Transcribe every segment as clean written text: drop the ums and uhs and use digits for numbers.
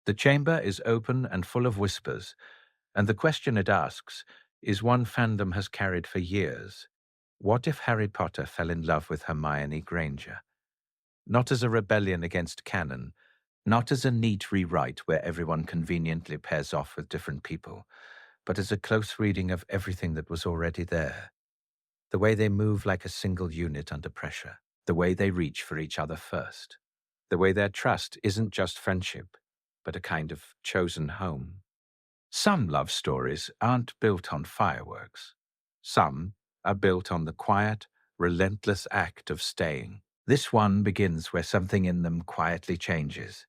The chamber is open and full of whispers, and the question it asks is one fandom has carried for years. What if Harry Potter fell in love with Hermione Granger? Not as a rebellion against canon, not as a neat rewrite where everyone conveniently pairs off with different people, but as a close reading of everything that was already there. The way they move like a single unit under pressure, the way they reach for each other first, the way their trust isn't just friendship, but a kind of chosen home. Some love stories aren't built on fireworks. Some are built on the quiet, relentless act of staying. This one begins where something in them quietly changes.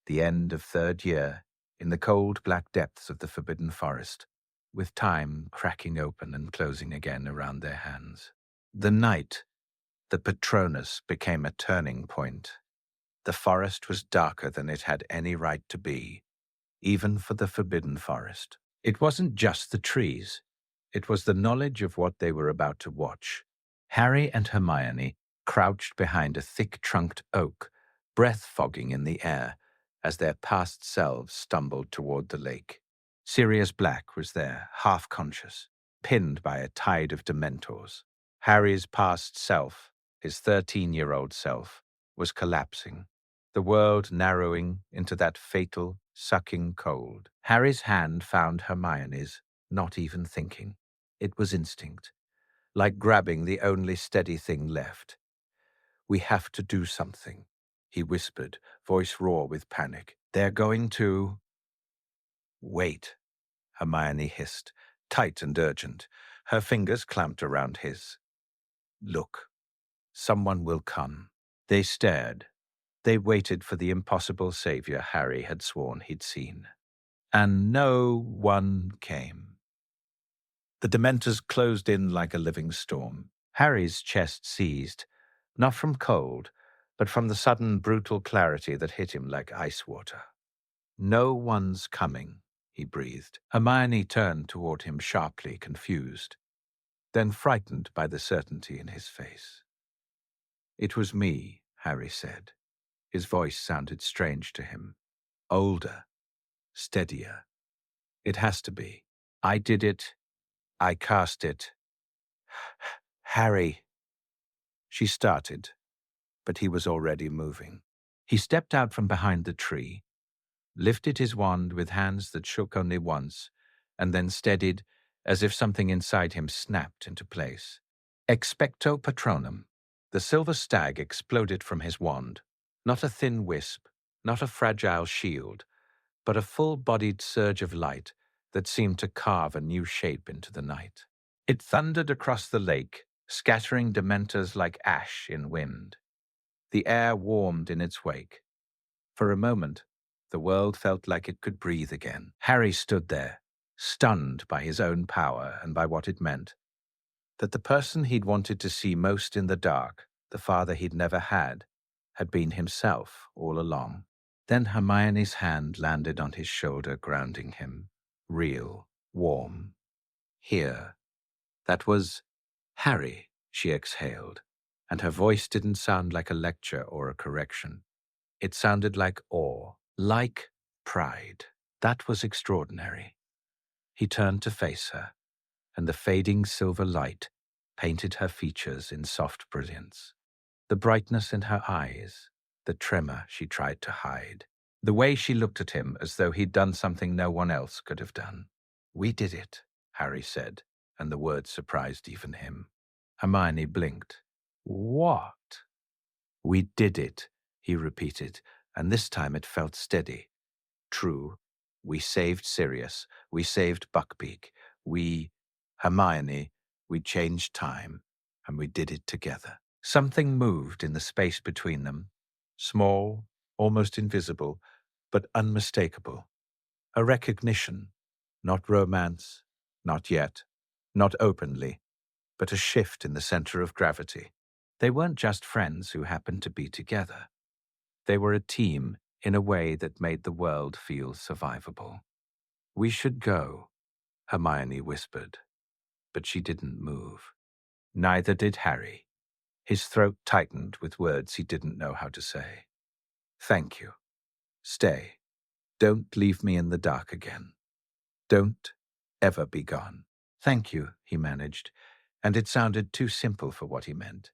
The end of third year, in the cold black depths of the Forbidden Forest, with time cracking open and closing again around their hands. The night, the Patronus became a turning point. The forest was darker than it had any right to be, even for the Forbidden Forest. It wasn't just the trees. It was the knowledge of what they were about to watch. Harry and Hermione crouched behind a thick-trunked oak, breath-fogging in the air, as their past selves stumbled toward the lake. Sirius Black was there, half-conscious, pinned by a tide of Dementors. Harry's past self, his 13-year-old self, was collapsing, the world narrowing into that fatal, sucking cold. Harry's hand found Hermione's, not even thinking. It was instinct, like grabbing the only steady thing left. "We have to do something," he whispered, voice raw with panic. "They're going to—" "Wait," Hermione hissed, tight and urgent, her fingers clamped around his. "Look, someone will come." They stared. They waited for the impossible savior Harry had sworn he'd seen. And no one came. The Dementors closed in like a living storm. Harry's chest seized, not from cold, but from the sudden brutal clarity that hit him like ice water. "No one's coming," he breathed. Hermione turned toward him sharply, confused, then frightened by the certainty in his face. "It was me," Harry said. His voice sounded strange to him. Older, steadier. "It has to be. I did it. I cast it." "Harry," she started, but he was already moving. He stepped out from behind the tree, lifted his wand with hands that shook only once, and then steadied as if something inside him snapped into place. Expecto Patronum. The silver stag exploded from his wand, not a thin wisp, not a fragile shield, but a full-bodied surge of light that seemed to carve a new shape into the night. It thundered across the lake, scattering Dementors like ash in wind. The air warmed in its wake. For a moment, the world felt like it could breathe again. Harry stood there, stunned by his own power and by what it meant. That the person he'd wanted to see most in the dark, the father he'd never had been himself all along. Then Hermione's hand landed on his shoulder, grounding him. Real, warm. Here. That was Harry, she exhaled, and her voice didn't sound like a lecture or a correction. It sounded like awe, like pride. That was extraordinary. He turned to face her, and the fading silver light painted her features in soft brilliance. The brightness in her eyes, the tremor she tried to hide, the way she looked at him as though he'd done something no one else could have done. "We did it," Harry said, and the words surprised even him. Hermione blinked. "What?" "We did it," he repeated, and this time it felt steady. "True, we saved Sirius, we saved Buckbeak, Hermione, we changed time, and we did it together." Something moved in the space between them, small, almost invisible, but unmistakable. A recognition, not romance, not yet, not openly, but a shift in the center of gravity. They weren't just friends who happened to be together. They were a team in a way that made the world feel survivable. "We should go," Hermione whispered, but she didn't move. Neither did Harry. His throat tightened with words he didn't know how to say. "Thank you. Stay." Don't leave me in the dark again. Don't ever be gone. Thank you, he managed, and it sounded too simple for what he meant.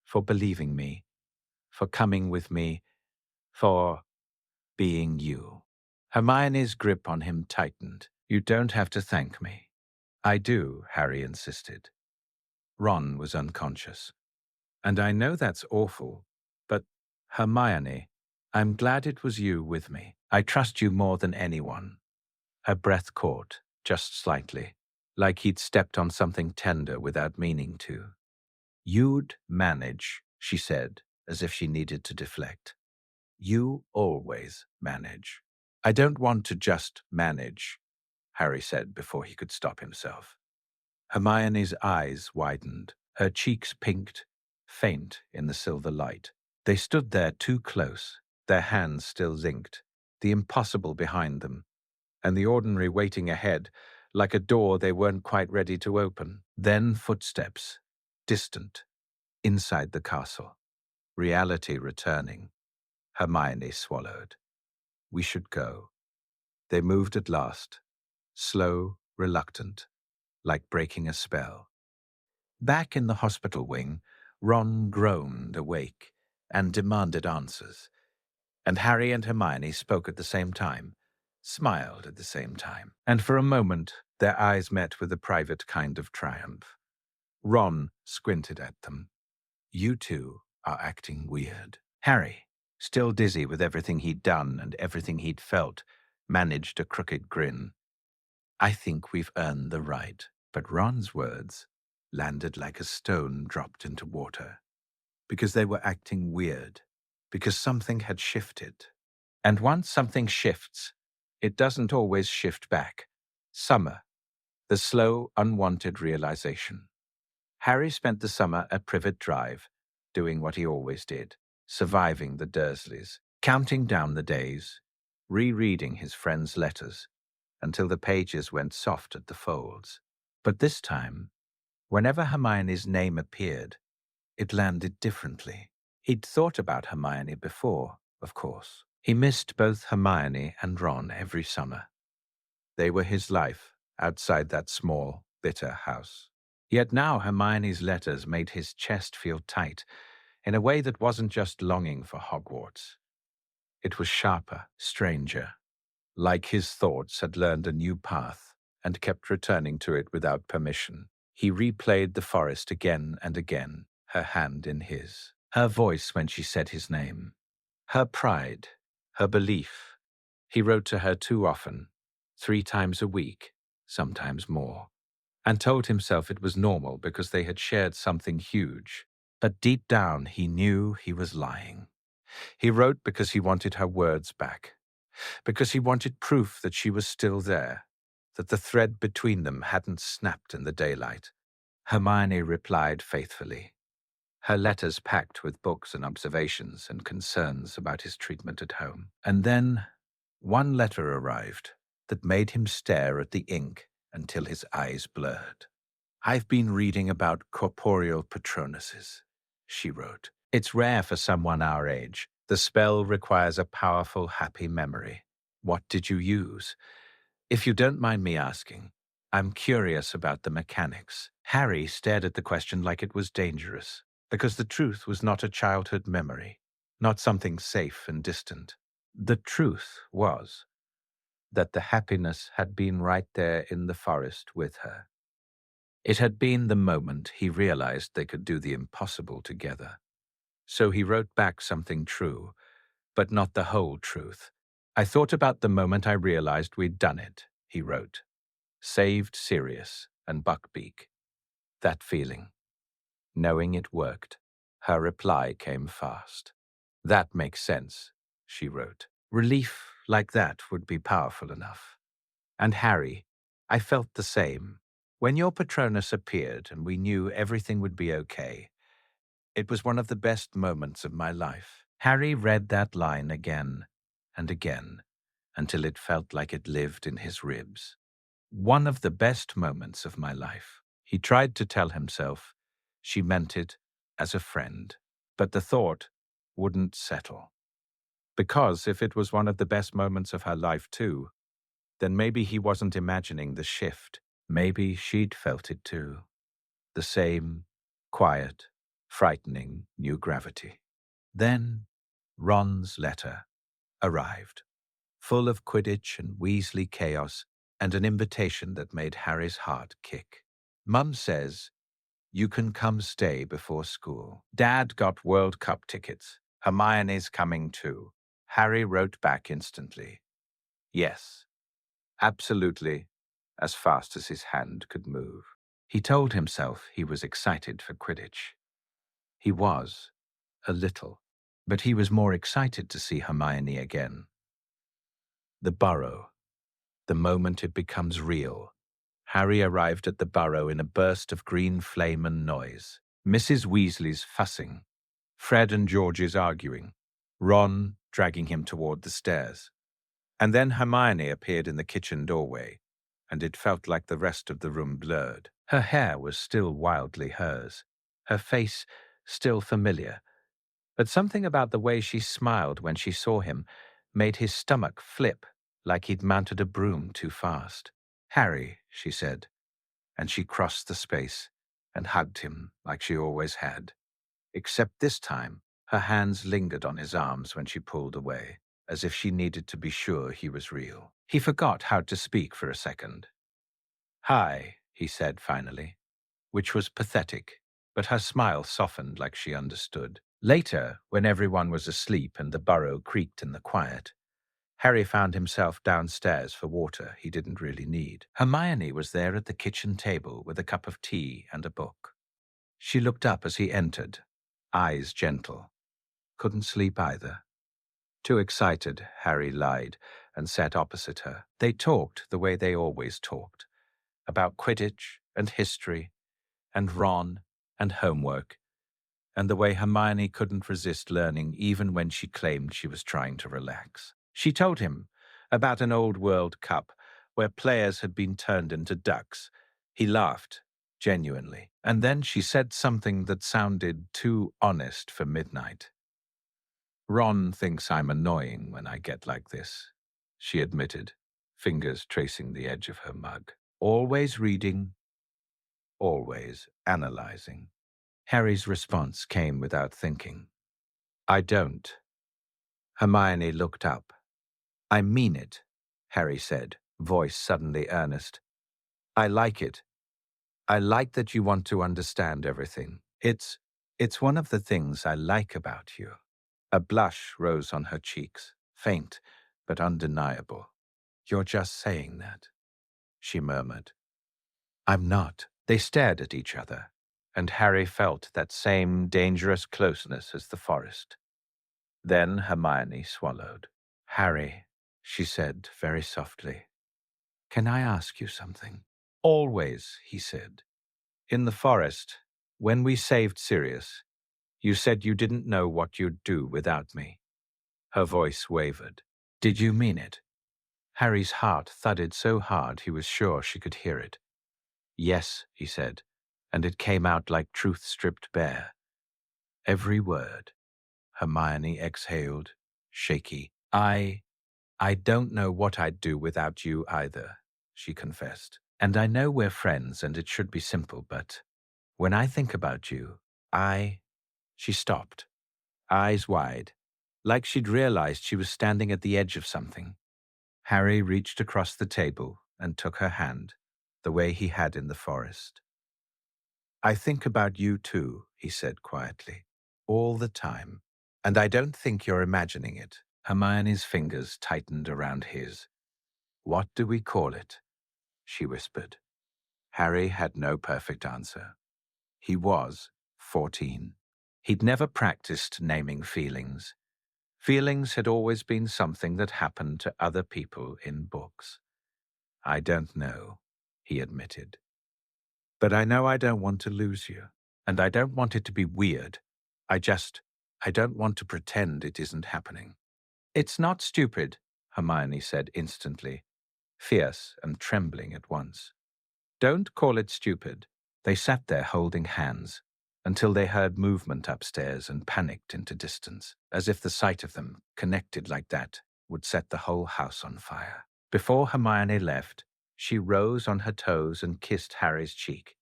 For believing me, for coming with me, for being you. Hermione's grip on him tightened. You don't have to thank me. I do, Harry insisted. Ron was unconscious. And I know that's awful, but Hermione, I'm glad it was you with me. I trust you more than anyone. Her breath caught, just slightly, like he'd stepped on something tender without meaning to. You'd manage, she said, as if she needed to deflect. You always manage. I don't want to just manage, Harry said before he could stop himself. Hermione's eyes widened, her cheeks pinked, faint in the silver light. They stood there too close, their hands still linked, the impossible behind them, and the ordinary waiting ahead, like a door they weren't quite ready to open. Then footsteps, distant, inside the castle. Reality returning. Hermione swallowed. We should go. They moved at last, slow, reluctant, like breaking a spell. Back in the hospital wing, Ron groaned awake and demanded answers, and Harry and Hermione spoke at the same time, smiled at the same time, and for a moment their eyes met with a private kind of triumph. Ron squinted at them. You two are acting weird. Harry, still dizzy with everything he'd done and everything he'd felt, managed a crooked grin. I think we've earned the right. But Ron's words landed like a stone dropped into water. Because they were acting weird. Because something had shifted. And once something shifts, it doesn't always shift back. Summer. The slow, unwanted realization. Harry spent the summer at Privet Drive, doing what he always did, surviving the Dursleys, counting down the days, rereading his friends' letters, until the pages went soft at the folds. But this time, whenever Hermione's name appeared, it landed differently. He'd thought about Hermione before, of course. He missed both Hermione and Ron every summer. They were his life, outside that small, bitter house. Yet now Hermione's letters made his chest feel tight, in a way that wasn't just longing for Hogwarts. It was sharper, stranger, like his thoughts had learned a new path and kept returning to it without permission. He replayed the forest again and again, her hand in his, her voice when she said his name, her pride, her belief. He wrote to her too often, 3 times a week, sometimes more, and told himself it was normal because they had shared something huge. But deep down, he knew he was lying. He wrote because he wanted her words back, because he wanted proof that she was still there, that the thread between them hadn't snapped in the daylight. Hermione replied faithfully, her letters packed with books and observations and concerns about his treatment at home. And then one letter arrived that made him stare at the ink until his eyes blurred. I've been reading about corporeal patronuses, she wrote. It's rare for someone our age. The spell requires a powerful, happy memory. What did you use? If you don't mind me asking, I'm curious about the mechanics. Harry stared at the question like it was dangerous, because the truth was not a childhood memory, not something safe and distant. The truth was that the happiness had been right there in the forest with her. It had been the moment he realized they could do the impossible together. So he wrote back something true, but not the whole truth. I thought about the moment I realized we'd done it, he wrote. Saved Sirius and Buckbeak. That feeling. Knowing it worked. Her reply came fast. That makes sense, she wrote. Relief like that would be powerful enough. And Harry, I felt the same. When your Patronus appeared and we knew everything would be okay, it was one of the best moments of my life. Harry read that line again and again until it felt like it lived in his ribs. One of the best moments of my life. He tried to tell himself she meant it as a friend, but the thought wouldn't settle. Because if it was one of the best moments of her life too, then maybe he wasn't imagining the shift. Maybe she'd felt it too. The same quiet, frightening new gravity. Then Ron's letter arrived, full of Quidditch and Weasley chaos and an invitation that made Harry's heart kick. Mum says, "You can come stay before school." Dad got World Cup tickets. Hermione's coming too. Harry wrote back instantly. Yes, absolutely, as fast as his hand could move. He told himself he was excited for Quidditch. He was, a little, but he was more excited to see Hermione again. The burrow. The moment it becomes real. Harry arrived at the burrow in a burst of green flame and noise. Mrs. Weasley's fussing. Fred and George's arguing. Ron dragging him toward the stairs. And then Hermione appeared in the kitchen doorway, and it felt like the rest of the room blurred. Her hair was still wildly hers, her face still familiar, but something about the way she smiled when she saw him made his stomach flip like he'd mounted a broom too fast. "Harry," she said, and she crossed the space and hugged him like she always had. Except this time, her hands lingered on his arms when she pulled away, as if she needed to be sure he was real. He forgot how to speak for a second. "Hi," he said finally, which was pathetic, but her smile softened like she understood. Later, when everyone was asleep and the burrow creaked in the quiet, Harry found himself downstairs for water he didn't really need. Hermione was there at the kitchen table with a cup of tea and a book. She looked up as he entered, eyes gentle. Couldn't sleep either. Too excited, Harry lied and sat opposite her. They talked the way they always talked, about Quidditch and history and Ron and homework, and the way Hermione couldn't resist learning even when she claimed she was trying to relax. She told him about an old World Cup where players had been turned into ducks. He laughed, genuinely, and then she said something that sounded too honest for midnight. "Ron thinks I'm annoying when I get like this," she admitted, fingers tracing the edge of her mug. "Always reading, always analyzing." Harry's response came without thinking. "I don't." Hermione looked up. "I mean it," Harry said, voice suddenly earnest. "I like it. I like that you want to understand everything. It's one of the things I like about you." A blush rose on her cheeks, faint but undeniable. "You're just saying that," she murmured. "I'm not." They stared at each other, and Harry felt that same dangerous closeness as the forest. Then Hermione swallowed. "Harry," she said very softly, "can I ask you something?" "Always," he said. "In the forest, when we saved Sirius, you said you didn't know what you'd do without me." Her voice wavered. "Did you mean it?" Harry's heart thudded so hard he was sure she could hear it. "Yes," he said, and it came out like truth stripped bare. Every word. Hermione exhaled, shaky. I don't know what I'd do without you either," she confessed. "And I know we're friends and it should be simple, but when I think about you, She stopped, eyes wide, like she'd realized she was standing at the edge of something. Harry reached across the table and took her hand, the way he had in the forest. "I think about you too," he said quietly, "all the time. And I don't think you're imagining it." Hermione's fingers tightened around his. "What do we call it?" she whispered. Harry had no perfect answer. He was 14. He'd never practiced naming feelings. Feelings had always been something that happened to other people in books. "I don't know," he admitted. "But I know I don't want to lose you. And I don't want it to be weird. I don't want to pretend it isn't happening." "It's not stupid," Hermione said instantly, fierce and trembling at once. "Don't call it stupid." They sat there holding hands, until they heard movement upstairs and panicked into distance, as if the sight of them, connected like that, would set the whole house on fire. Before Hermione left, she rose on her toes and kissed Harry's cheek.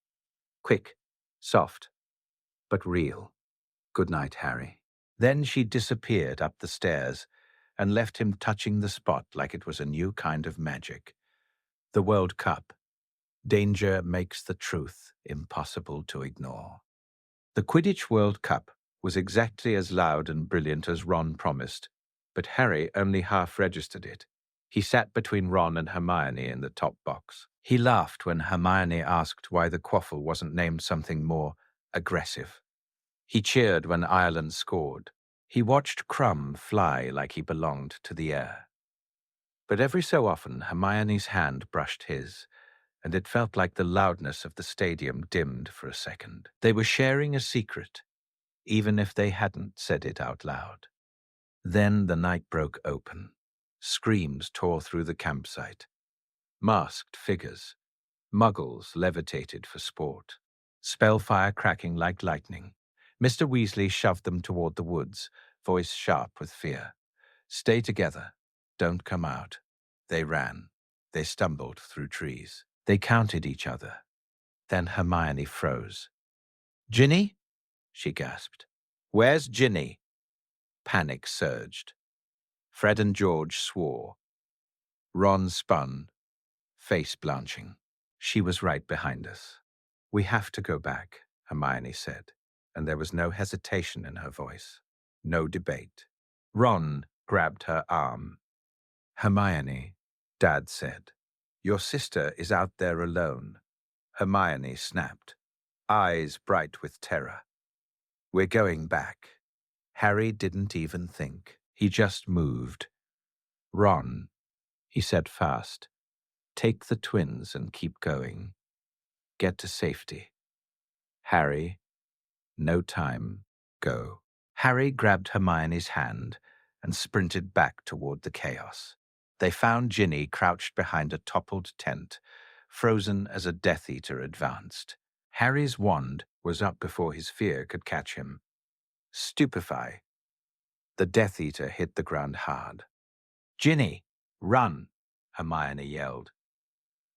Quick, soft, but real. Good night, Harry. Then she disappeared up the stairs and left him touching the spot like it was a new kind of magic. The World Cup. Danger makes the truth impossible to ignore. The Quidditch World Cup was exactly as loud and brilliant as Ron promised, but Harry only half registered it. He sat between Ron and Hermione in the top box. He laughed when Hermione asked why the quaffle wasn't named something more aggressive. He cheered when Ireland scored. He watched Crumb fly like he belonged to the air. But every so often, Hermione's hand brushed his, and it felt like the loudness of the stadium dimmed for a second. They were sharing a secret, even if they hadn't said it out loud. Then the night broke open. Screams tore through the campsite. Masked figures. Muggles levitated for sport. Spellfire cracking like lightning. Mr. Weasley shoved them toward the woods, voice sharp with fear. Stay together. Don't come out. They ran. They stumbled through trees. They counted each other. Then Hermione froze. Ginny? She gasped. Where's Ginny? Panic surged. Fred and George swore. Ron spun, face blanching. She was right behind us. We have to go back, Hermione said, and there was no hesitation in her voice. No debate. Ron grabbed her arm. Hermione, Dad said. Your sister is out there alone. Hermione snapped, eyes bright with terror. We're going back. Harry didn't even think. He just moved. Ron, he said fast, take the twins and keep going. Get to safety. Harry, no time, go. Harry grabbed Hermione's hand and sprinted back toward the chaos. They found Ginny crouched behind a toppled tent, frozen as a Death Eater advanced. Harry's wand was up before his fear could catch him. Stupefy. The Death Eater hit the ground hard. Ginny, run, Hermione yelled.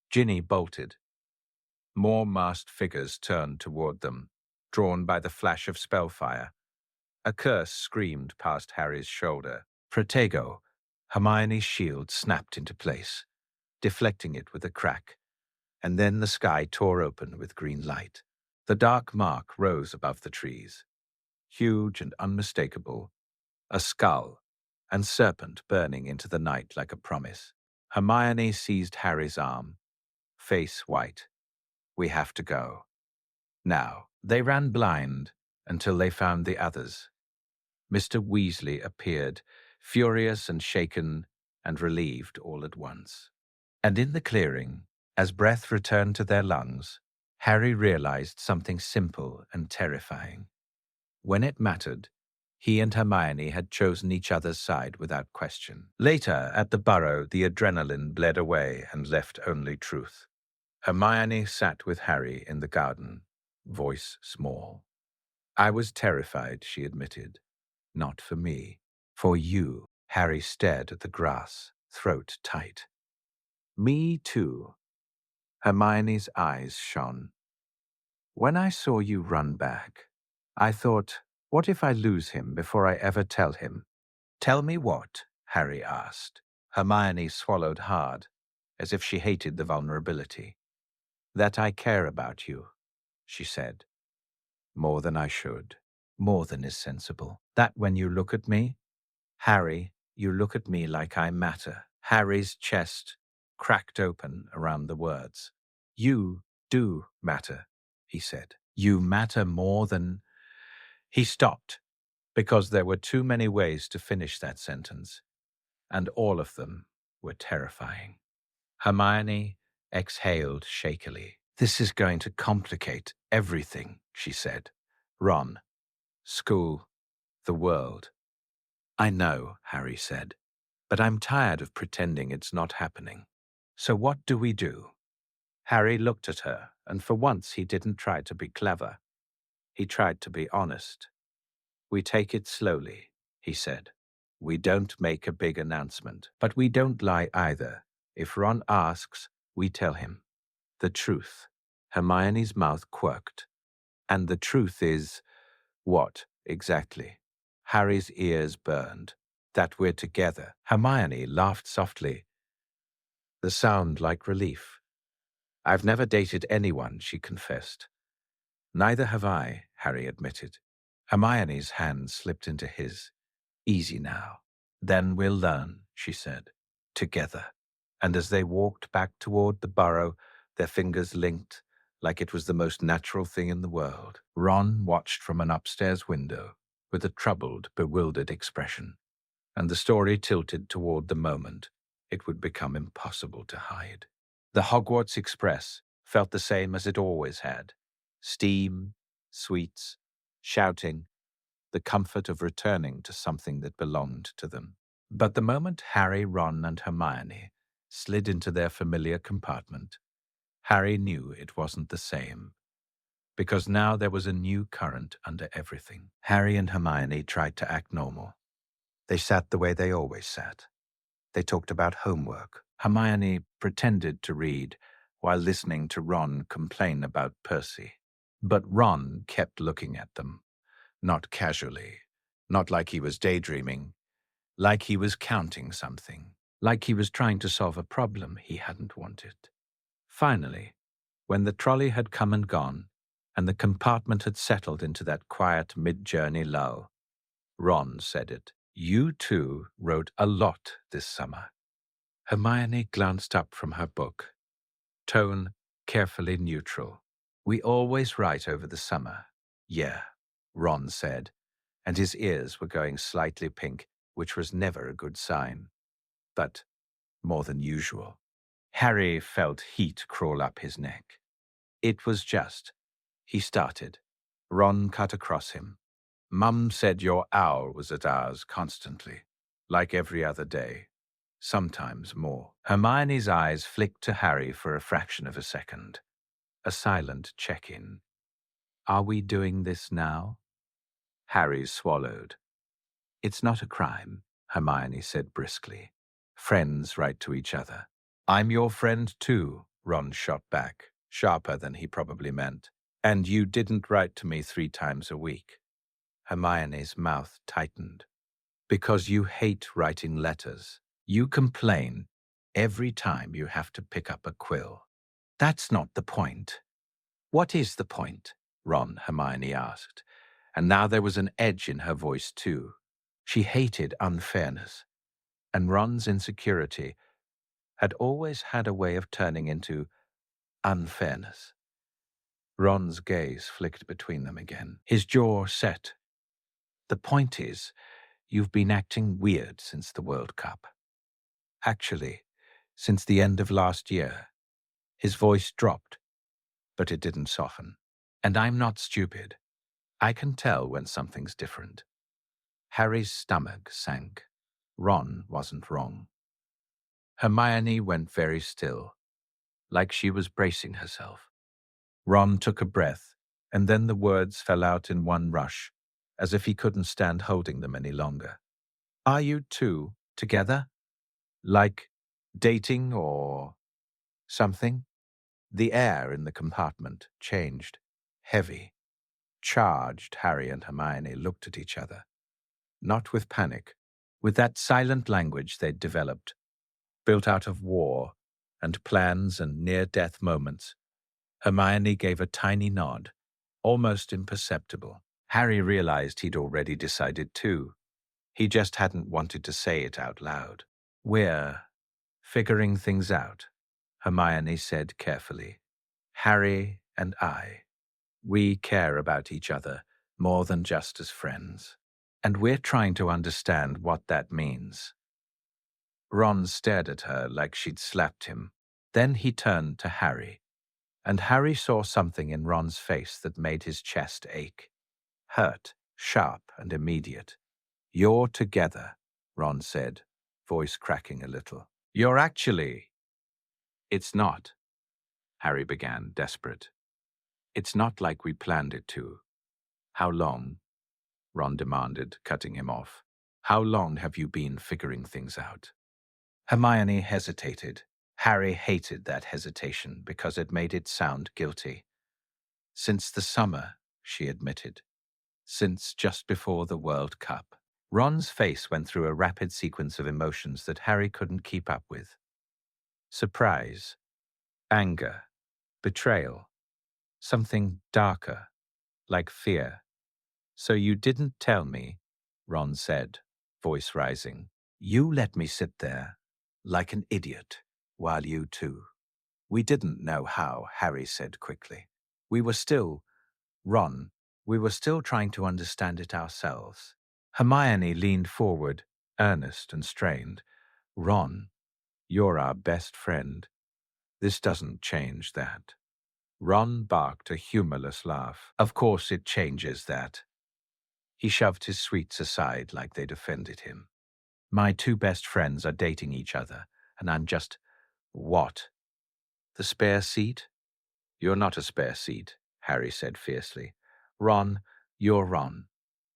Ginny bolted. More masked figures turned toward them, drawn by the flash of spellfire. A curse screamed past Harry's shoulder. Protego. Hermione's shield snapped into place, deflecting it with a crack, and then the sky tore open with green light. The dark mark rose above the trees, huge and unmistakable, a skull and serpent burning into the night like a promise. Hermione seized Harry's arm, face white. We have to go. Now, they ran blind until they found the others. Mr. Weasley appeared, furious and shaken and relieved all at once. And in the clearing, as breath returned to their lungs, Harry realized something simple and terrifying. When it mattered, he and Hermione had chosen each other's side without question. Later, at the Burrow, the adrenaline bled away and left only truth. Hermione sat with Harry in the garden, voice small. I was terrified, she admitted. Not for me. For you. Harry stared at the grass, throat tight. Me too. Hermione's eyes shone. When I saw you run back, I thought, what if I lose him before I ever tell him? Tell me what? Harry asked. Hermione swallowed hard, as if she hated the vulnerability. That I care about you, she said. More than I should. More than is sensible. That when you look at me, Harry, you look at me like I matter. Harry's chest cracked open around the words. You do matter, he said. You matter more than... He stopped, because there were too many ways to finish that sentence, and all of them were terrifying. Hermione exhaled shakily. This is going to complicate everything, she said. Ron, school, the world. I know, Harry said, but I'm tired of pretending it's not happening. So what do we do? Harry looked at her, and for once he didn't try to be clever. He tried to be honest. "We take it slowly," he said. "We don't make a big announcement, but we don't lie either. If Ron asks, we tell him the truth." Hermione's mouth quirked. "And the truth is what, exactly?" Harry's ears burned. "That we're together." Hermione laughed softly, the sound like relief. "I've never dated anyone," she confessed. "Neither have I," Harry admitted. Hermione's hand slipped into his. "Easy now." "Then we'll learn," she said. "Together." And as they walked back toward the burrow, their fingers linked, like it was the most natural thing in the world, Ron watched from an upstairs window with a troubled, bewildered expression, and the story tilted toward the moment it would become impossible to hide. The Hogwarts Express felt the same as it always had. Steam, sweets, shouting, the comfort of returning to something that belonged to them. But the moment Harry, Ron, and Hermione slid into their familiar compartment, Harry knew it wasn't the same, because now there was a new current under everything. Harry and Hermione tried to act normal. They sat the way they always sat. They talked about homework. Hermione pretended to read while listening to Ron complain about Percy. But Ron kept looking at them, not casually, not like he was daydreaming, like he was counting something, like he was trying to solve a problem he hadn't wanted. Finally, when the trolley had come and gone, and the compartment had settled into that quiet mid-journey lull, Ron said it. "You two wrote a lot this summer." Hermione glanced up from her book, tone carefully neutral. "We always write over the summer." "Yeah," Ron said, and his ears were going slightly pink, which was never a good sign, but more than usual. Harry felt heat crawl up his neck. "It was just," he started. Ron cut across him. "Mum said your owl was at ours constantly, like every other day, sometimes more." Hermione's eyes flicked to Harry for a fraction of a second. A silent check-in. "Are we doing this now?" Harry swallowed. "It's not a crime," Hermione said briskly. "Friends write to each other." "I'm your friend too," Ron shot back, sharper than he probably meant. "And you didn't write to me 3 times a week." Hermione's mouth tightened. "Because you hate writing letters. You complain every time you have to pick up a quill." "That's not the point." "What is the point?" Hermione asked. And now there was an edge in her voice too. She hated unfairness, and Ron's insecurity had always had a way of turning into unfairness. Ron's gaze flicked between them again. His jaw set. "The point is, you've been acting weird since the World Cup. Actually, since the end of last year." His voice dropped, but it didn't soften. "And I'm not stupid. I can tell when something's different." Harry's stomach sank. Ron wasn't wrong. Hermione went very still, like she was bracing herself. Ron took a breath, and then the words fell out in one rush, as if he couldn't stand holding them any longer. "Are you two together? Like dating or something?" The air in the compartment changed. Heavy, charged. Harry and Hermione looked at each other. Not with panic, with that silent language they'd developed, built out of war and plans and near-death moments. Hermione gave a tiny nod, almost imperceptible. Harry realized he'd already decided too. He just hadn't wanted to say it out loud. "We're figuring things out," Hermione said carefully. "Harry and I. We care about each other more than just as friends. And we're trying to understand what that means." Ron stared at her like she'd slapped him. Then he turned to Harry, and Harry saw something in Ron's face that made his chest ache. Hurt, sharp, and immediate. "You're together," Ron said, voice cracking a little. "You're actually—" "It's not," Harry began, desperate. "It's not like we planned it to. How long? Ron demanded, cutting him off. How long have you been figuring things out? Hermione hesitated. Harry hated that hesitation because it made it sound guilty. Since the summer, she admitted. Since just before the World Cup. Ron's face went through a rapid sequence of emotions that Harry couldn't keep up with. Surprise, anger, betrayal, something darker, like fear. So you didn't tell me, Ron said, voice rising. You let me sit there, like an idiot, while you two. We didn't know how, Harry said quickly. Ron, we were still trying to understand it ourselves. Hermione leaned forward, earnest and strained. Ron, you're our best friend. This doesn't change that. Ron barked a humorless laugh. Of course it changes that. He shoved his sweets aside like they'd offended him. My two best friends are dating each other, and I'm just… What? The spare seat? You're not a spare seat, Harry said fiercely. Ron, you're Ron.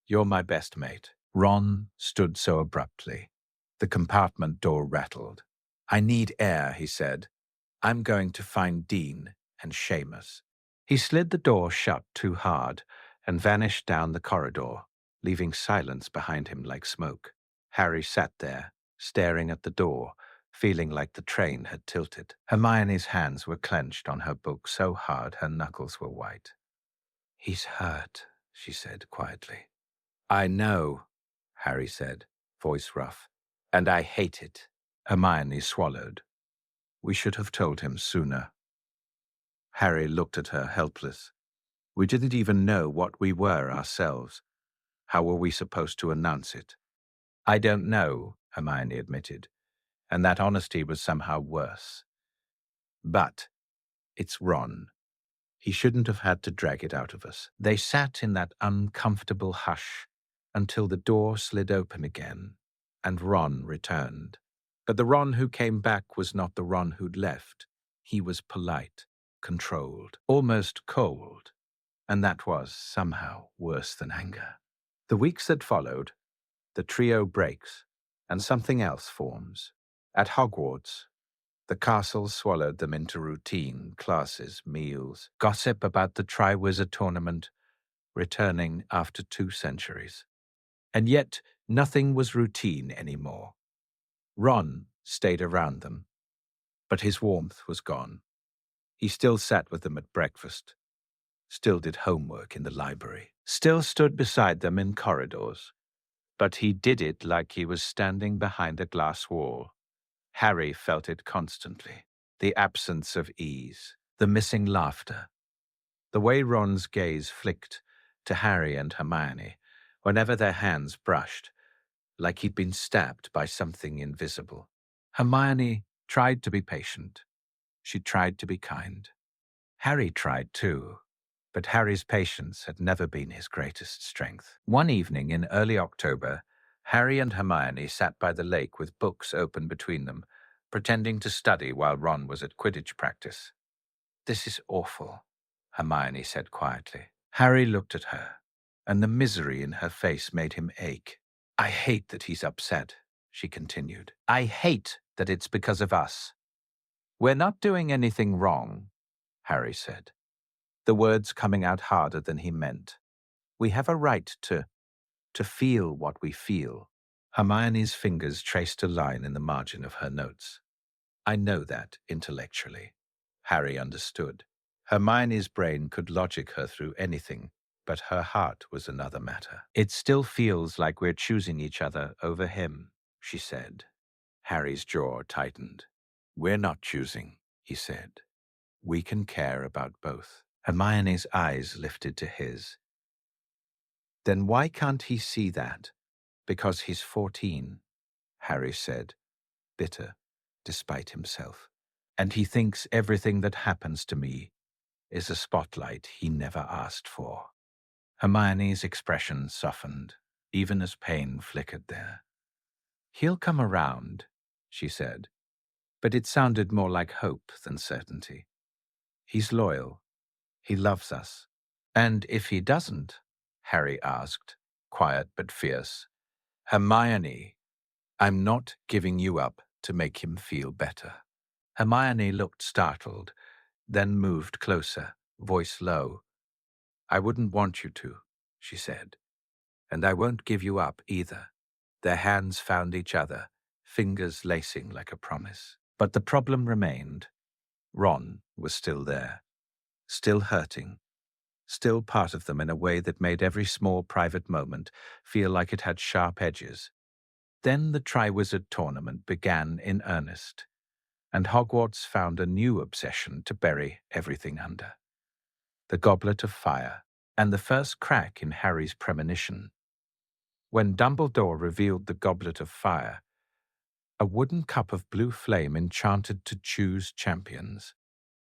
You're my best mate. Ron stood so abruptly. The compartment door rattled. I need air, he said. I'm going to find Dean and Seamus. He slid the door shut too hard and vanished down the corridor, leaving silence behind him like smoke. Harry sat there, staring at the door, feeling like the train had tilted. Hermione's hands were clenched on her book so hard her knuckles were white. He's hurt, she said quietly. I know, Harry said, voice rough, and I hate it. Hermione swallowed. We should have told him sooner. Harry looked at her helpless. We didn't even know what we were ourselves. How were we supposed to announce it? I don't know, Hermione admitted, and that honesty was somehow worse. But it's Ron. He shouldn't have had to drag it out of us. They sat in that uncomfortable hush until the door slid open again, and Ron returned. But the Ron who came back was not the Ron who'd left. He was polite, controlled, almost cold, and that was, somehow, worse than anger. The weeks that followed, the trio breaks, and something else forms. At Hogwarts, the castle swallowed them into routine, classes, meals, gossip about the Triwizard Tournament, returning after 2 centuries. And yet, nothing was routine anymore. Ron stayed around them, but his warmth was gone. He still sat with them at breakfast, still did homework in the library, still stood beside them in corridors, but he did it like he was standing behind a glass wall. Harry felt it constantly. The absence of ease, the missing laughter, the way Ron's gaze flicked to Harry and Hermione whenever their hands brushed, like he'd been stabbed by something invisible. Hermione tried to be patient. She tried to be kind. Harry tried too, but Harry's patience had never been his greatest strength. One evening in early October, Harry and Hermione sat by the lake with books open between them, pretending to study while Ron was at Quidditch practice. This is awful, Hermione said quietly. Harry looked at her, and the misery in her face made him ache. I hate that he's upset, she continued. I hate that it's because of us. We're not doing anything wrong, Harry said, the words coming out harder than he meant. We have a right to feel what we feel. Hermione's fingers traced a line in the margin of her notes. I know that intellectually. Harry understood. Hermione's brain could logic her through anything, but her heart was another matter. It still feels like we're choosing each other over him, she said. Harry's jaw tightened. We're not choosing, he said. We can care about both. Hermione's eyes lifted to his. Then why can't he see that? Because he's 14, Harry said, bitter, despite himself. And he thinks everything that happens to me is a spotlight he never asked for. Hermione's expression softened, even as pain flickered there. He'll come around, she said, but it sounded more like hope than certainty. He's loyal. He loves us. And if he doesn't, Harry asked, quiet but fierce. Hermione, I'm not giving you up to make him feel better. Hermione looked startled, then moved closer, voice low. I wouldn't want you to, she said. And I won't give you up either. Their hands found each other, fingers lacing like a promise. But the problem remained. Ron was still there, still hurting, still part of them in a way that made every small private moment feel like it had sharp edges. Then the Triwizard Tournament began in earnest, and Hogwarts found a new obsession to bury everything under. The Goblet of Fire, and the first crack in Harry's premonition. When Dumbledore revealed the Goblet of Fire, a wooden cup of blue flame enchanted to choose champions,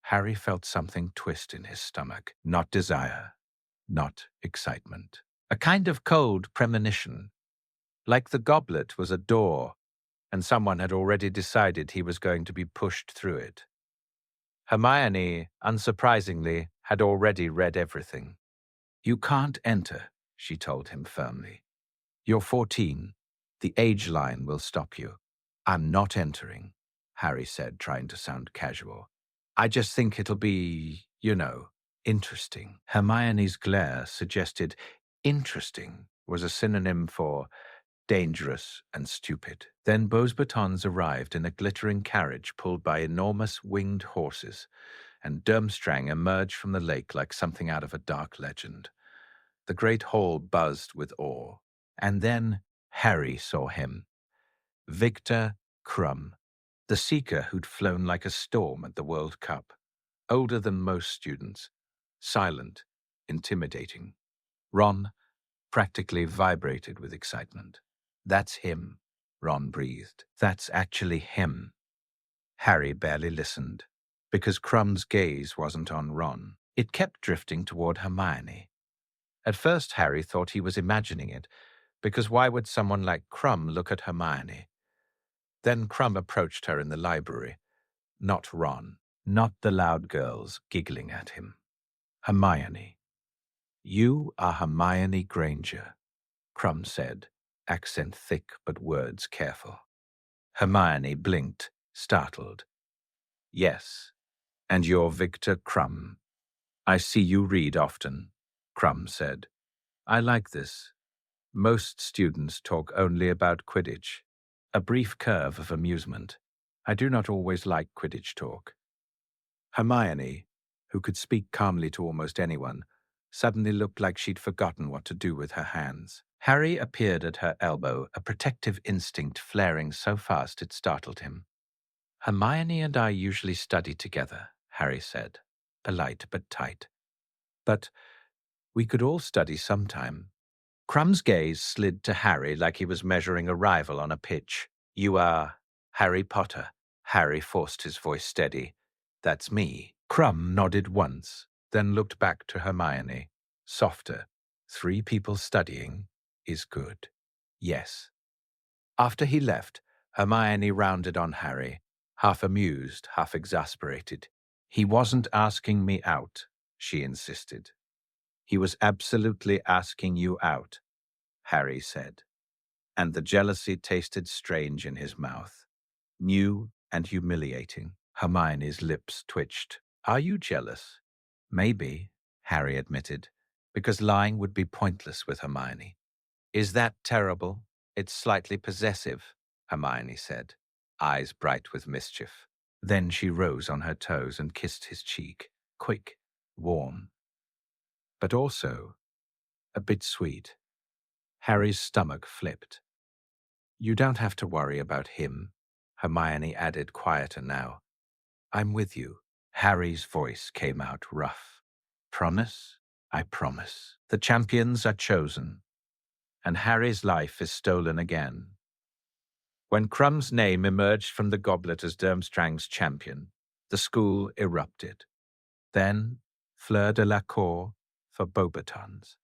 Harry felt something twist in his stomach. Not desire, not excitement. A kind of cold premonition, like the goblet was a door, and someone had already decided he was going to be pushed through it. Hermione, unsurprisingly, had already read everything. You can't enter, she told him firmly. You're 14. The age line will stop you. I'm not entering, Harry said, trying to sound casual. I just think it'll be, interesting. Hermione's glare suggested interesting was a synonym for dangerous and stupid. Then Beauxbatons arrived in a glittering carriage pulled by enormous winged horses, and Durmstrang emerged from the lake like something out of a dark legend. The great hall buzzed with awe. And then Harry saw him. Victor Krum, the seeker who'd flown like a storm at the World Cup. Older than most students, silent, intimidating. Ron practically vibrated with excitement. That's him, Ron breathed. That's actually him. Harry barely listened, because Crum's gaze wasn't on Ron. It kept drifting toward Hermione. At first, Harry thought he was imagining it, because why would someone like Krum look at Hermione? Then Krum approached her in the library. Not Ron, not the loud girls giggling at him. Hermione. You are Hermione Granger, Krum said, accent thick but words careful. Hermione blinked, startled. Yes, and you're Victor Krum. I see you read often, Krum said. I like this. Most students talk only about Quidditch, a brief curve of amusement. I do not always like Quidditch talk. Hermione, who could speak calmly to almost anyone, suddenly looked like she'd forgotten what to do with her hands. Harry appeared at her elbow, a protective instinct flaring so fast it startled him. Hermione and I usually study together, Harry said, polite but tight. But we could all study sometime. Crum's gaze slid to Harry like he was measuring a rival on a pitch. You are Harry Potter. Harry forced his voice steady. That's me. Krum nodded once, then looked back to Hermione. Softer. 3 people studying is good. Yes. After he left, Hermione rounded on Harry, half amused, half exasperated. He wasn't asking me out, she insisted. He was absolutely asking you out, Harry said, and the jealousy tasted strange in his mouth, new and humiliating. Hermione's lips twitched. Are you jealous? Maybe, Harry admitted, because lying would be pointless with Hermione. Is that terrible? It's slightly possessive, Hermione said, eyes bright with mischief. Then she rose on her toes and kissed his cheek, quick, warm, but also a bit sweet. Harry's stomach flipped. You don't have to worry about him, Hermione added, quieter now. I'm with you. Harry's voice came out rough. Promise? I promise. The champions are chosen, and Harry's life is stolen again. When Crum's name emerged from the goblet as Durmstrang's champion, the school erupted. Then Fleur de la Cour for Beauxbatons.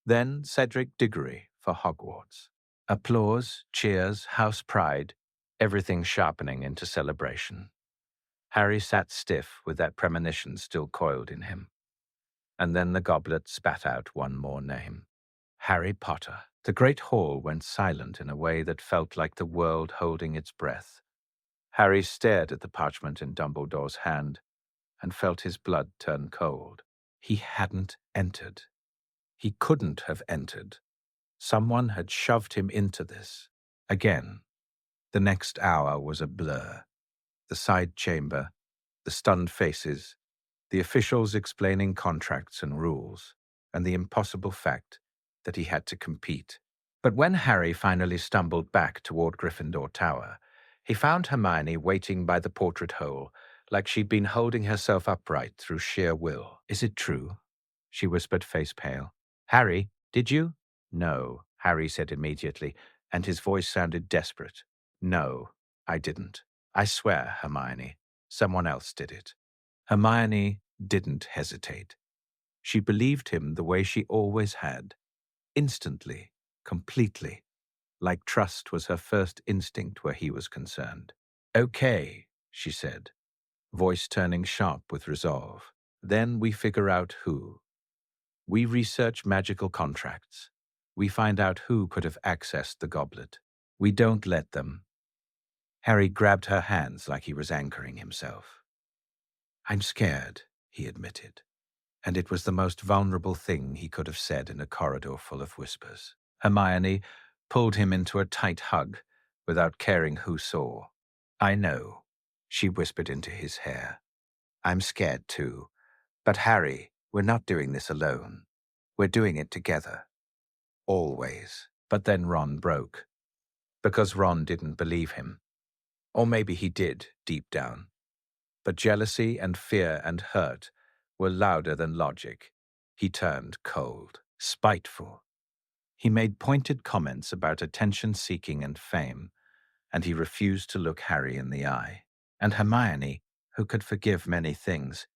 Then Cedric Diggory for Hogwarts. Applause, cheers, house pride, everything sharpening into celebration. Harry sat stiff with that premonition still coiled in him. And then the goblet spat out one more name. Harry Potter. The great hall went silent in a way that felt like the world holding its breath. Harry stared at the parchment in Dumbledore's hand and felt his blood turn cold. He hadn't entered. He couldn't have entered. Someone had shoved him into this. Again. The next hour was a blur. The side chamber, the stunned faces, the officials explaining contracts and rules, and the impossible fact that he had to compete. But when Harry finally stumbled back toward Gryffindor Tower, he found Hermione waiting by the portrait hole, like she'd been holding herself upright through sheer will. "Is it true?" she whispered, face pale. "Harry, did you?" "No," Harry said immediately, and his voice sounded desperate. "No, I didn't. I swear, Hermione, someone else did it." Hermione didn't hesitate. She believed him the way she always had, instantly, completely, like trust was her first instinct where he was concerned. "Okay," she said, voice turning sharp with resolve. "Then we figure out who. We research magical contracts. We find out who could have accessed the goblet. We don't let them." Harry grabbed her hands like he was anchoring himself. "I'm scared," he admitted, and it was the most vulnerable thing he could have said in a corridor full of whispers. Hermione pulled him into a tight hug without caring who saw. "I know," she whispered into his hair. "I'm scared too. But Harry, we're not doing this alone. We're doing it together. Always." But then Ron broke. Because Ron didn't believe him. Or maybe he did, deep down. But jealousy and fear and hurt were louder than logic. He turned cold, spiteful. He made pointed comments about attention-seeking and fame, and he refused to look Harry in the eye. And Hermione, who could forgive many things,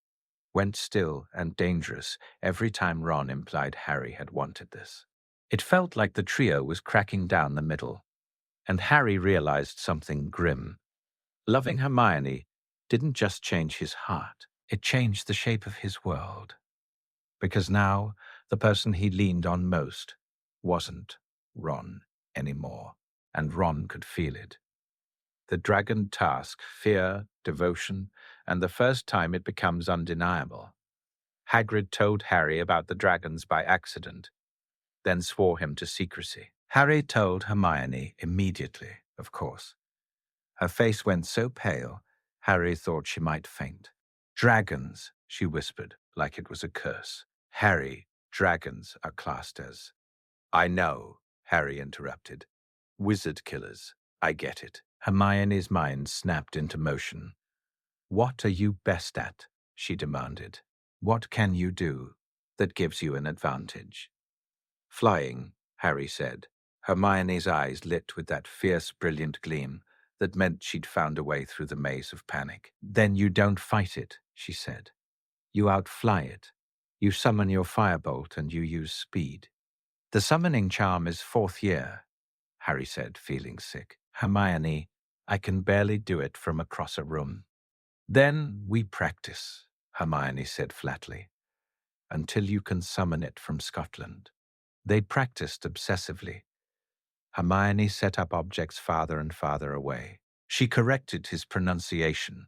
went still and dangerous every time Ron implied Harry had wanted this. It felt like the trio was cracking down the middle, and Harry realized something grim. Loving Hermione didn't just change his heart, it changed the shape of his world. Because now, the person he leaned on most wasn't Ron anymore, and Ron could feel it. The dragon task, fear, devotion, and the first time it becomes undeniable. Hagrid told Harry about the dragons by accident, then swore him to secrecy. Harry told Hermione immediately, of course. Her face went so pale, Harry thought she might faint. "Dragons," she whispered, like it was a curse. "Harry, dragons are classed as—" "I know," Harry interrupted. "Wizard killers. I get it." Hermione's mind snapped into motion. "What are you best at?" she demanded. "What can you do that gives you an advantage?" "Flying," Harry said. Hermione's eyes lit with that fierce, brilliant gleam that meant she'd found a way through the maze of panic. "Then you don't fight it," she said. "You outfly it. You summon your firebolt and you use speed." "The summoning charm is 4th year," Harry said, feeling sick. "Hermione, I can barely do it from across a room." "Then we practice," Hermione said flatly, "until you can summon it from Scotland." They practiced obsessively. Hermione set up objects farther and farther away. She corrected his pronunciation.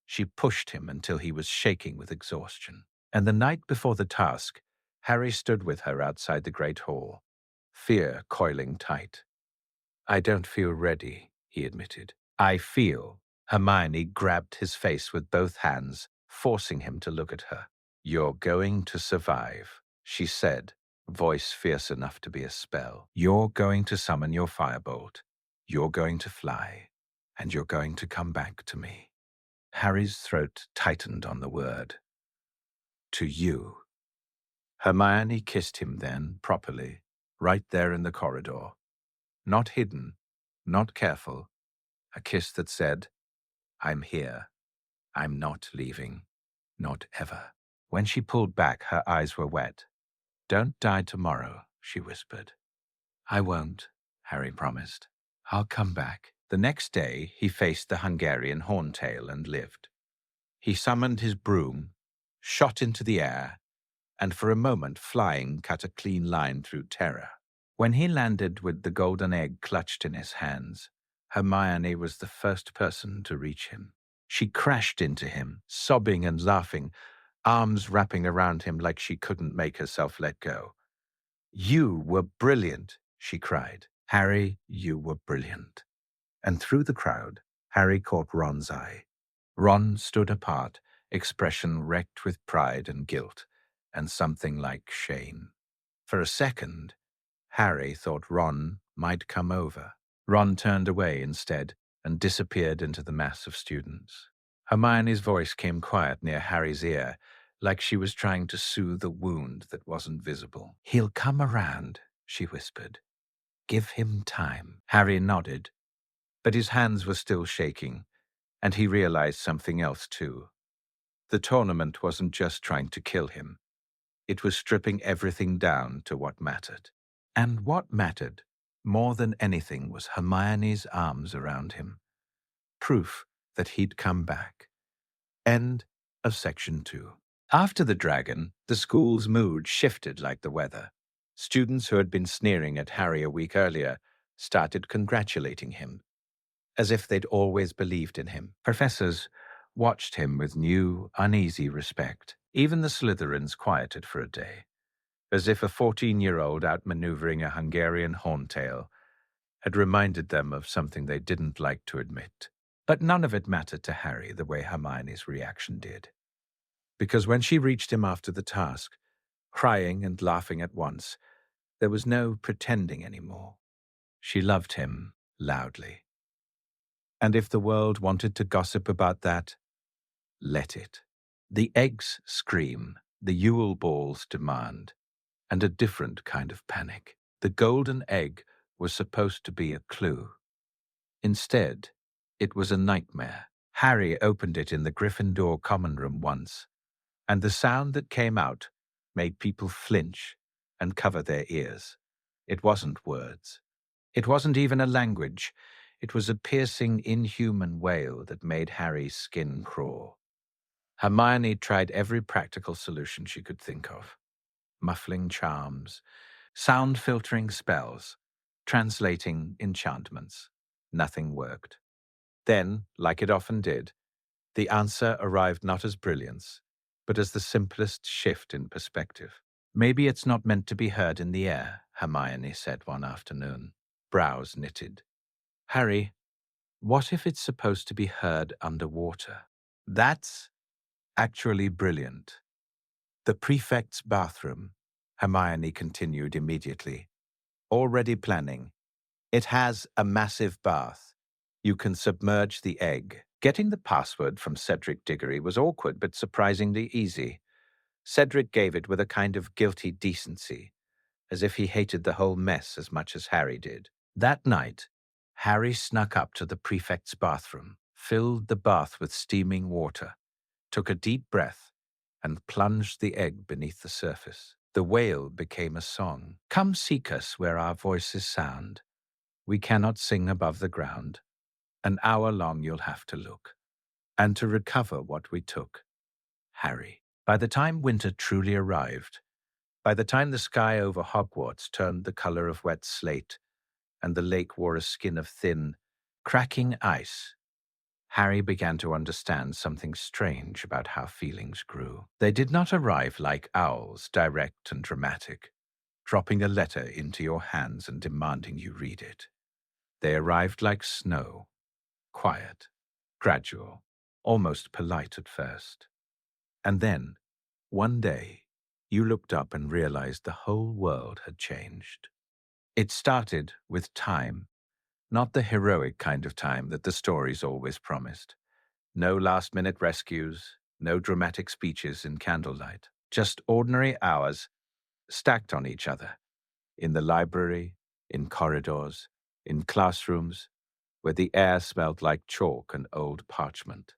She pushed him until he was shaking with exhaustion. And the night before the task, Harry stood with her outside the Great Hall, fear coiling tight. "I don't feel ready," he admitted. "I feel." Hermione grabbed his face with both hands, forcing him to look at her. "You're going to survive," she said, voice fierce enough to be a spell. "You're going to summon your firebolt. You're going to fly. And you're going to come back to me." Harry's throat tightened on the word. "To you." Hermione kissed him then, properly, right there in the corridor. Not hidden, not careful. A kiss that said, "I'm here. I'm not leaving. Not ever." When she pulled back, her eyes were wet. "Don't die tomorrow," she whispered. "I won't," Harry promised. "I'll come back." The next day, he faced the Hungarian horntail and lived. He summoned his broom, shot into the air, and for a moment flying cut a clean line through terror. When he landed with the golden egg clutched in his hands, Hermione was the first person to reach him. She crashed into him, sobbing and laughing, arms wrapping around him like she couldn't make herself let go. "You were brilliant," she cried. "Harry, you were brilliant." And through the crowd, Harry caught Ron's eye. Ron stood apart, expression wrecked with pride and guilt, and something like shame. For a second, Harry thought Ron might come over. Ron turned away instead and disappeared into the mass of students. Hermione's voice came quiet near Harry's ear, like she was trying to soothe a wound that wasn't visible. "He'll come around," she whispered. "Give him time." Harry nodded, but his hands were still shaking, and he realized something else too. The tournament wasn't just trying to kill him. It was stripping everything down to what mattered. And what mattered more than anything was Hermione's arms around him. Proof that he'd come back. End of section 2. After the dragon, the school's mood shifted like the weather. Students who had been sneering at Harry a week earlier started congratulating him, as if they'd always believed in him. Professors watched him with new, uneasy respect. Even the Slytherins quieted for a day, as if a 14-year-old outmaneuvering a Hungarian horntail had reminded them of something they didn't like to admit. But none of it mattered to Harry the way Hermione's reaction did. Because when she reached him after the task, crying and laughing at once, there was no pretending anymore. She loved him loudly. And if the world wanted to gossip about that, let it. The eggs scream, the Yule balls demand, and a different kind of panic. The golden egg was supposed to be a clue. Instead, it was a nightmare. Harry opened it in the Gryffindor common room once, and the sound that came out made people flinch and cover their ears. It wasn't words. It wasn't even a language. It was a piercing, inhuman wail that made Harry's skin crawl. Hermione tried every practical solution she could think of. Muffling charms, sound-filtering spells, translating enchantments. Nothing worked. Then, like it often did, the answer arrived not as brilliance, but as the simplest shift in perspective. "Maybe it's not meant to be heard in the air," Hermione said one afternoon, brows knitted. "Harry, what if it's supposed to be heard underwater?" "That's actually brilliant." "The prefect's bathroom," Hermione continued immediately. "Already planning. It has a massive bath. You can submerge the egg." Getting the password from Cedric Diggory was awkward but surprisingly easy. Cedric gave it with a kind of guilty decency, as if he hated the whole mess as much as Harry did. That night, Harry snuck up to the prefect's bathroom, filled the bath with steaming water, took a deep breath, and plunged the egg beneath the surface. The wail became a song. "Come seek us where our voices sound. We cannot sing above the ground. An hour long you'll have to look. And to recover what we took, Harry." By the time winter truly arrived, by the time the sky over Hogwarts turned the color of wet slate and the lake wore a skin of thin, cracking ice, Harry began to understand something strange about how feelings grew. They did not arrive like owls, direct and dramatic, dropping a letter into your hands and demanding you read it. They arrived like snow, quiet, gradual, almost polite at first. And then, one day, you looked up and realized the whole world had changed. It started with time, not the heroic kind of time that the stories always promised. No last-minute rescues, no dramatic speeches in candlelight, just ordinary hours stacked on each other, in the library, in corridors, in classrooms, where the air smelled like chalk and old parchment.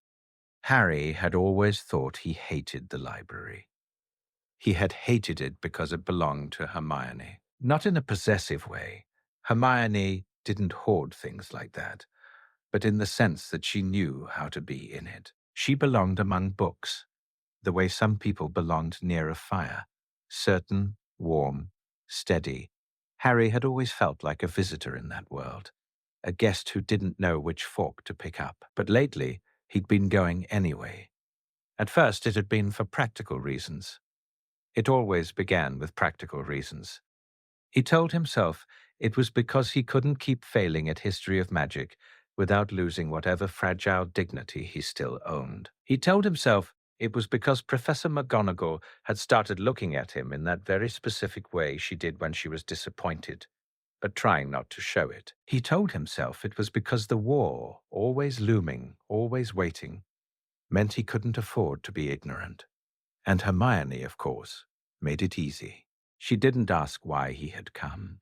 Harry had always thought he hated the library. He had hated it because it belonged to Hermione. Not in a possessive way. Hermione didn't hoard things like that, but in the sense that she knew how to be in it. She belonged among books, the way some people belonged near a fire, certain, warm, steady. Harry had always felt like a visitor in that world, a guest who didn't know which fork to pick up. But lately, he'd been going anyway. At first, it had been for practical reasons. It always began with practical reasons. He told himself it was because he couldn't keep failing at History of Magic without losing whatever fragile dignity he still owned. He told himself it was because Professor McGonagall had started looking at him in that very specific way she did when she was disappointed, but trying not to show it. He told himself it was because the war, always looming, always waiting, meant he couldn't afford to be ignorant. And Hermione, of course, made it easy. She didn't ask why he had come.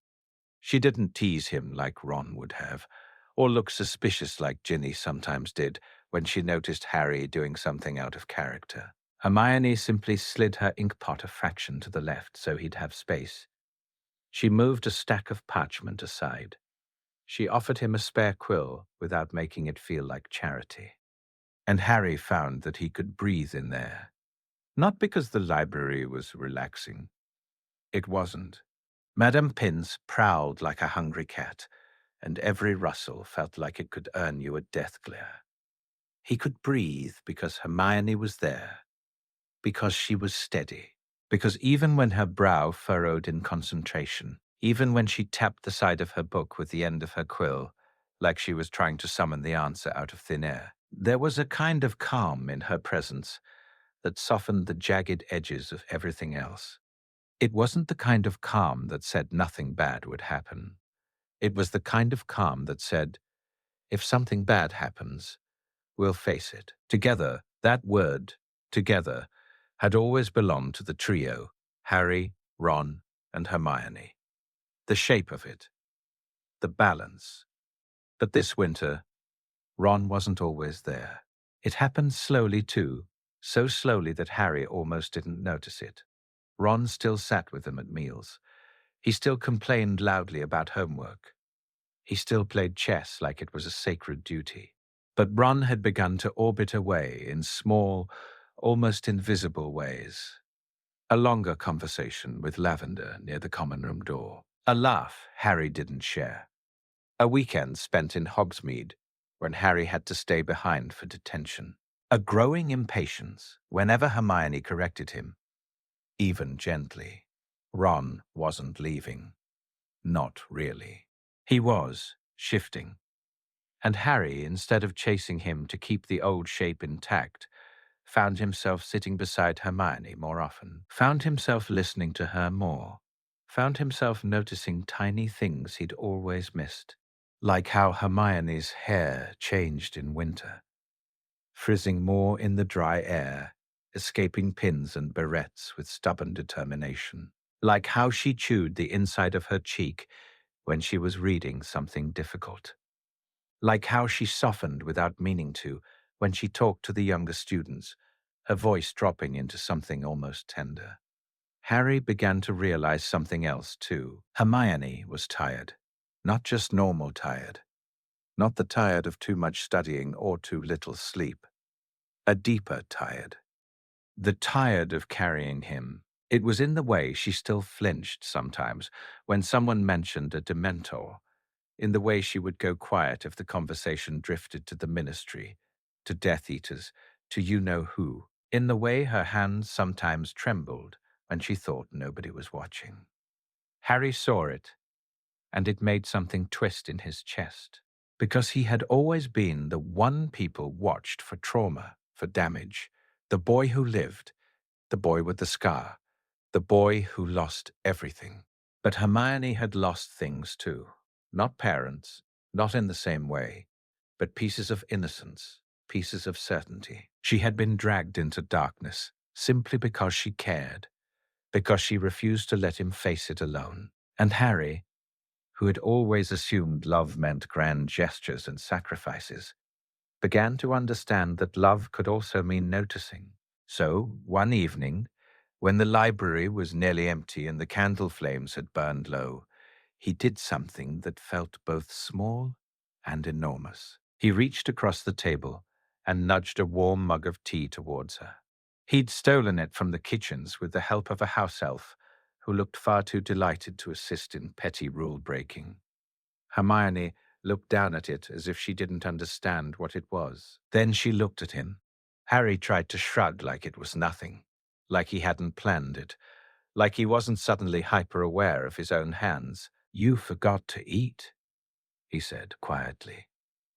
She didn't tease him like Ron would have, or look suspicious like Ginny sometimes did when she noticed Harry doing something out of character. Hermione simply slid her inkpot a fraction to the left so he'd have space. She moved a stack of parchment aside. She offered him a spare quill without making it feel like charity. And Harry found that he could breathe in there. Not because the library was relaxing. It wasn't. Madame Pince prowled like a hungry cat, and every rustle felt like it could earn you a death glare. He could breathe because Hermione was there, because she was steady, because even when her brow furrowed in concentration, even when she tapped the side of her book with the end of her quill, like she was trying to summon the answer out of thin air, there was a kind of calm in her presence that softened the jagged edges of everything else. It wasn't the kind of calm that said nothing bad would happen. It was the kind of calm that said, if something bad happens, we'll face it. Together, that word, together, had always belonged to the trio, Harry, Ron, and Hermione. The shape of it, the balance. But this winter, Ron wasn't always there. It happened slowly too, so slowly that Harry almost didn't notice it. Ron still sat with them at meals. He still complained loudly about homework. He still played chess like it was a sacred duty. But Ron had begun to orbit away in small, almost invisible ways. A longer conversation with Lavender near the common room door. A laugh Harry didn't share. A weekend spent in Hogsmeade when Harry had to stay behind for detention. A growing impatience whenever Hermione corrected him, even gently. Ron wasn't leaving. Not really. He was shifting. And Harry, instead of chasing him to keep the old shape intact, found himself sitting beside Hermione more often, found himself listening to her more, found himself noticing tiny things he'd always missed, like how Hermione's hair changed in winter, frizzing more in the dry air, escaping pins and barrettes with stubborn determination, like how she chewed the inside of her cheek when she was reading something difficult, like how she softened without meaning to when she talked to the younger students, her voice dropping into something almost tender. Harry began to realize something else, too. Hermione was tired. Not just normal tired. Not the tired of too much studying or too little sleep. A deeper tired. The tired of carrying him. It was in the way she still flinched sometimes when someone mentioned a Dementor, in the way she would go quiet if the conversation drifted to the Ministry, to Death Eaters, to you-know-who, in the way her hands sometimes trembled when she thought nobody was watching. Harry saw it, and it made something twist in his chest, because he had always been the one people watched for trauma, for damage, the boy who lived, the boy with the scar, the boy who lost everything. But Hermione had lost things too. Not parents, not in the same way, but pieces of innocence, pieces of certainty. She had been dragged into darkness simply because she cared, because she refused to let him face it alone. And Harry, who had always assumed love meant grand gestures and sacrifices, began to understand that love could also mean noticing. So, one evening, when the library was nearly empty and the candle flames had burned low, he did something that felt both small and enormous. He reached across the table and nudged a warm mug of tea towards her. He'd stolen it from the kitchens with the help of a house elf who looked far too delighted to assist in petty rule-breaking. Hermione looked down at it as if she didn't understand what it was. Then she looked at him. Harry tried to shrug like it was nothing, like he hadn't planned it, like he wasn't suddenly hyper-aware of his own hands. "You forgot to eat," he said quietly.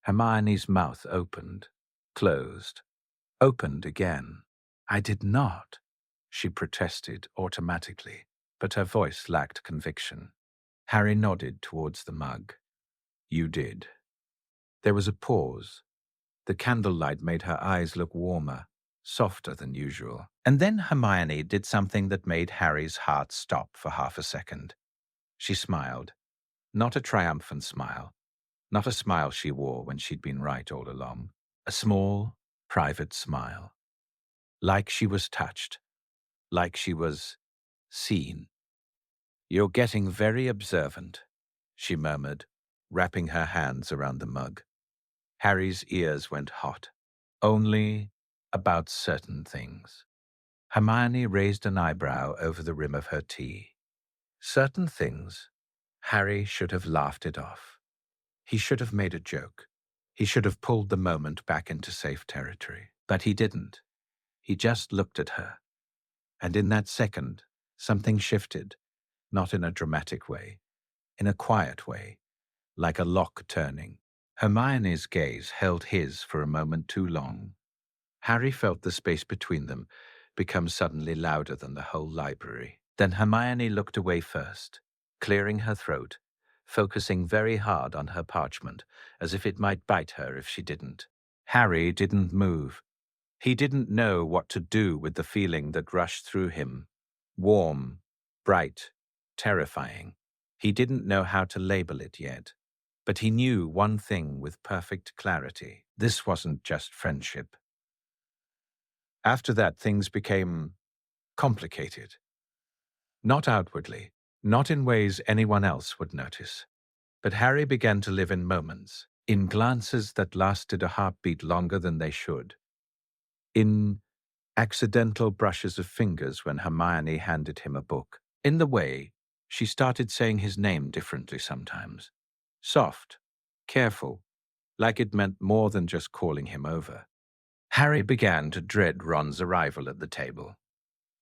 Hermione's mouth opened, closed, opened again. "I did not," she protested automatically, but her voice lacked conviction. Harry nodded towards the mug. "You did." There was a pause. The candlelight made her eyes look warmer, softer than usual. And then Hermione did something that made Harry's heart stop for half a second. She smiled. Not a triumphant smile. Not a smile she wore when she'd been right all along. A small, private smile. Like she was touched. Like she was seen. "You're getting very observant," she murmured, wrapping her hands around the mug. Harry's ears went hot. "Only about certain things." Hermione raised an eyebrow over the rim of her tea. Certain things? Harry should have laughed it off. He should have made a joke. He should have pulled the moment back into safe territory. But he didn't. He just looked at her. And in that second, something shifted, not in a dramatic way, in a quiet way, like a lock turning. Hermione's gaze held his for a moment too long. Harry felt the space between them become suddenly louder than the whole library. Then Hermione looked away first, clearing her throat, focusing very hard on her parchment, as if it might bite her if she didn't. Harry didn't move. He didn't know what to do with the feeling that rushed through him. Warm, bright, terrifying. He didn't know how to label it yet. But he knew one thing with perfect clarity. This wasn't just friendship. After that, things became complicated. Not outwardly, not in ways anyone else would notice. But Harry began to live in moments, in glances that lasted a heartbeat longer than they should, in accidental brushes of fingers when Hermione handed him a book, in the way she started saying his name differently sometimes. Soft, careful, like it meant more than just calling him over. Harry began to dread Ron's arrival at the table.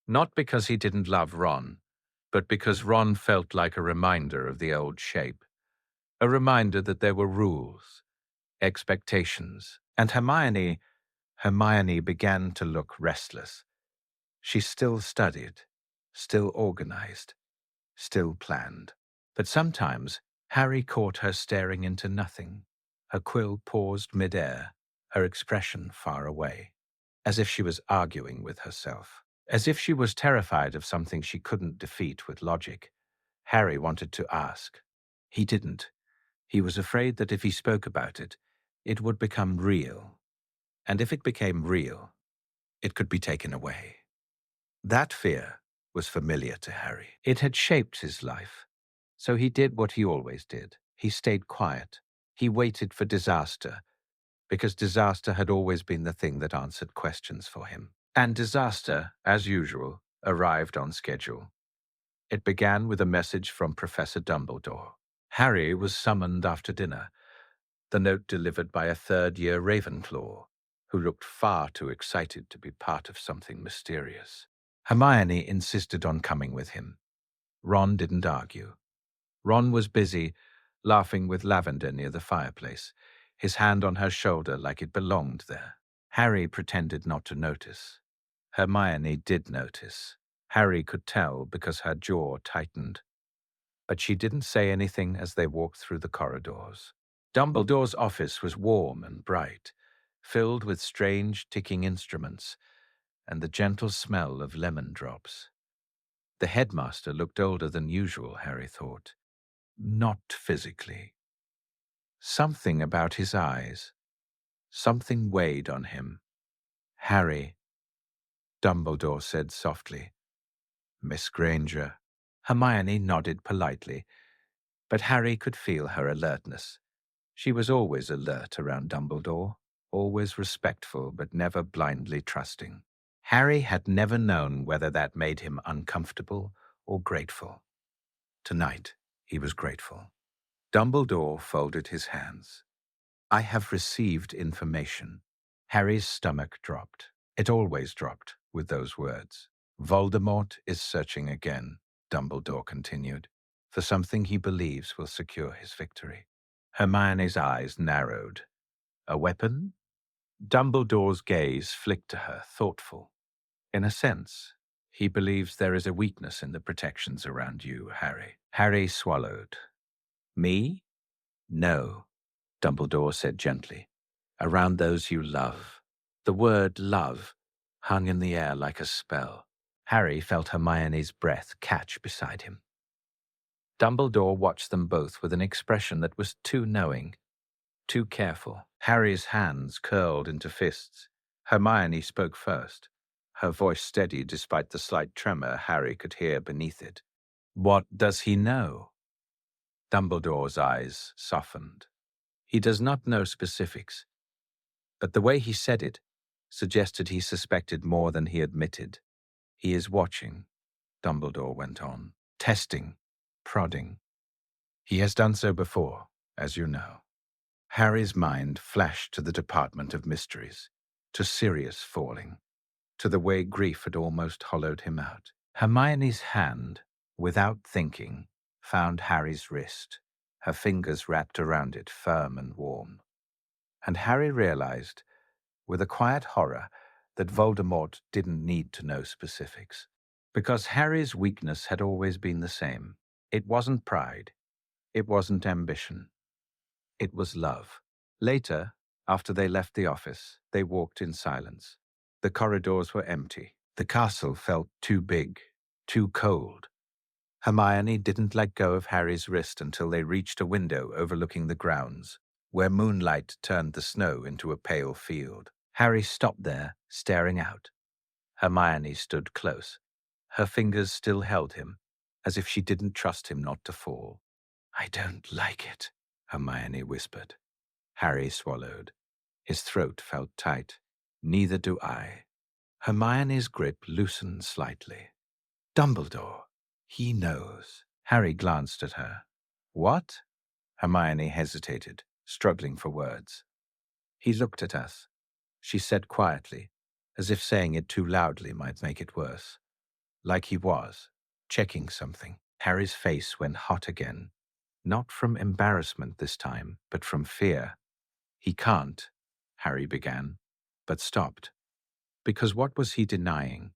Not because he didn't love Ron, but because Ron felt like a reminder of the old shape. A reminder that there were rules, expectations, and Hermione began to look restless. She still studied, still organized, still planned. But sometimes Harry caught her staring into nothing, her quill paused mid-air, her expression far away, as if she was arguing with herself, as if she was terrified of something she couldn't defeat with logic. Harry wanted to ask. He didn't. He was afraid that if he spoke about it, it would become real. And if it became real, it could be taken away. That fear was familiar to Harry. It had shaped his life. So he did what he always did. He stayed quiet. He waited for disaster, because disaster had always been the thing that answered questions for him. And disaster, as usual, arrived on schedule. It began with a message from Professor Dumbledore. Harry was summoned after dinner, the note delivered by a third-year Ravenclaw, who looked far too excited to be part of something mysterious. Hermione insisted on coming with him. Ron didn't argue. Ron was busy, laughing with Lavender near the fireplace, his hand on her shoulder like it belonged there. Harry pretended not to notice. Hermione did notice. Harry could tell because her jaw tightened. But she didn't say anything as they walked through the corridors. Dumbledore's office was warm and bright, filled with strange ticking instruments and the gentle smell of lemon drops. The headmaster looked older than usual, Harry thought. Not physically. Something about his eyes. Something weighed on him. "Harry," Dumbledore said softly. "Miss Granger." Hermione nodded politely, but Harry could feel her alertness. She was always alert around Dumbledore, always respectful but never blindly trusting. Harry had never known whether that made him uncomfortable or grateful. Tonight, he was grateful. Dumbledore folded his hands. I have received information. Harry's stomach dropped. It always dropped with those words. Voldemort is searching again, Dumbledore continued, for something he believes will secure his victory. Hermione's eyes narrowed. A weapon? Dumbledore's gaze flicked to her, thoughtful. In a sense, he believes there is a weakness in the protections around you, Harry. Harry swallowed. Me? No, Dumbledore said gently. Around those you love. The word love hung in the air like a spell. Harry felt Hermione's breath catch beside him. Dumbledore watched them both with an expression that was too knowing, too careful. Harry's hands curled into fists. Hermione spoke first. Her voice steady despite the slight tremor Harry could hear beneath it. What does he know? Dumbledore's eyes softened. He does not know specifics, but the way he said it suggested he suspected more than he admitted. He is watching, Dumbledore went on, testing, prodding. He has done so before, as you know. Harry's mind flashed to the Department of Mysteries, to Sirius falling, to the way grief had almost hollowed him out. Hermione's hand, without thinking, found Harry's wrist, her fingers wrapped around it, firm and warm. And Harry realized, with a quiet horror, that Voldemort didn't need to know specifics. Because Harry's weakness had always been the same. It wasn't pride. It wasn't ambition. It was love. Later, after they left the office, they walked in silence. The corridors were empty. The castle felt too big, too cold. Hermione didn't let go of Harry's wrist until they reached a window overlooking the grounds, where moonlight turned the snow into a pale field. Harry stopped there, staring out. Hermione stood close. Her fingers still held him, as if she didn't trust him not to fall. I don't like it, Hermione whispered. Harry swallowed. His throat felt tight. Neither do I. Hermione's grip loosened slightly. Dumbledore. He knows. Harry glanced at her. What? Hermione hesitated, struggling for words. He looked at us. She said quietly, as if saying it too loudly might make it worse. Like he was, checking something. Harry's face went hot again. Not from embarrassment this time, but from fear. He can't, Harry began, but stopped. Because what was he denying?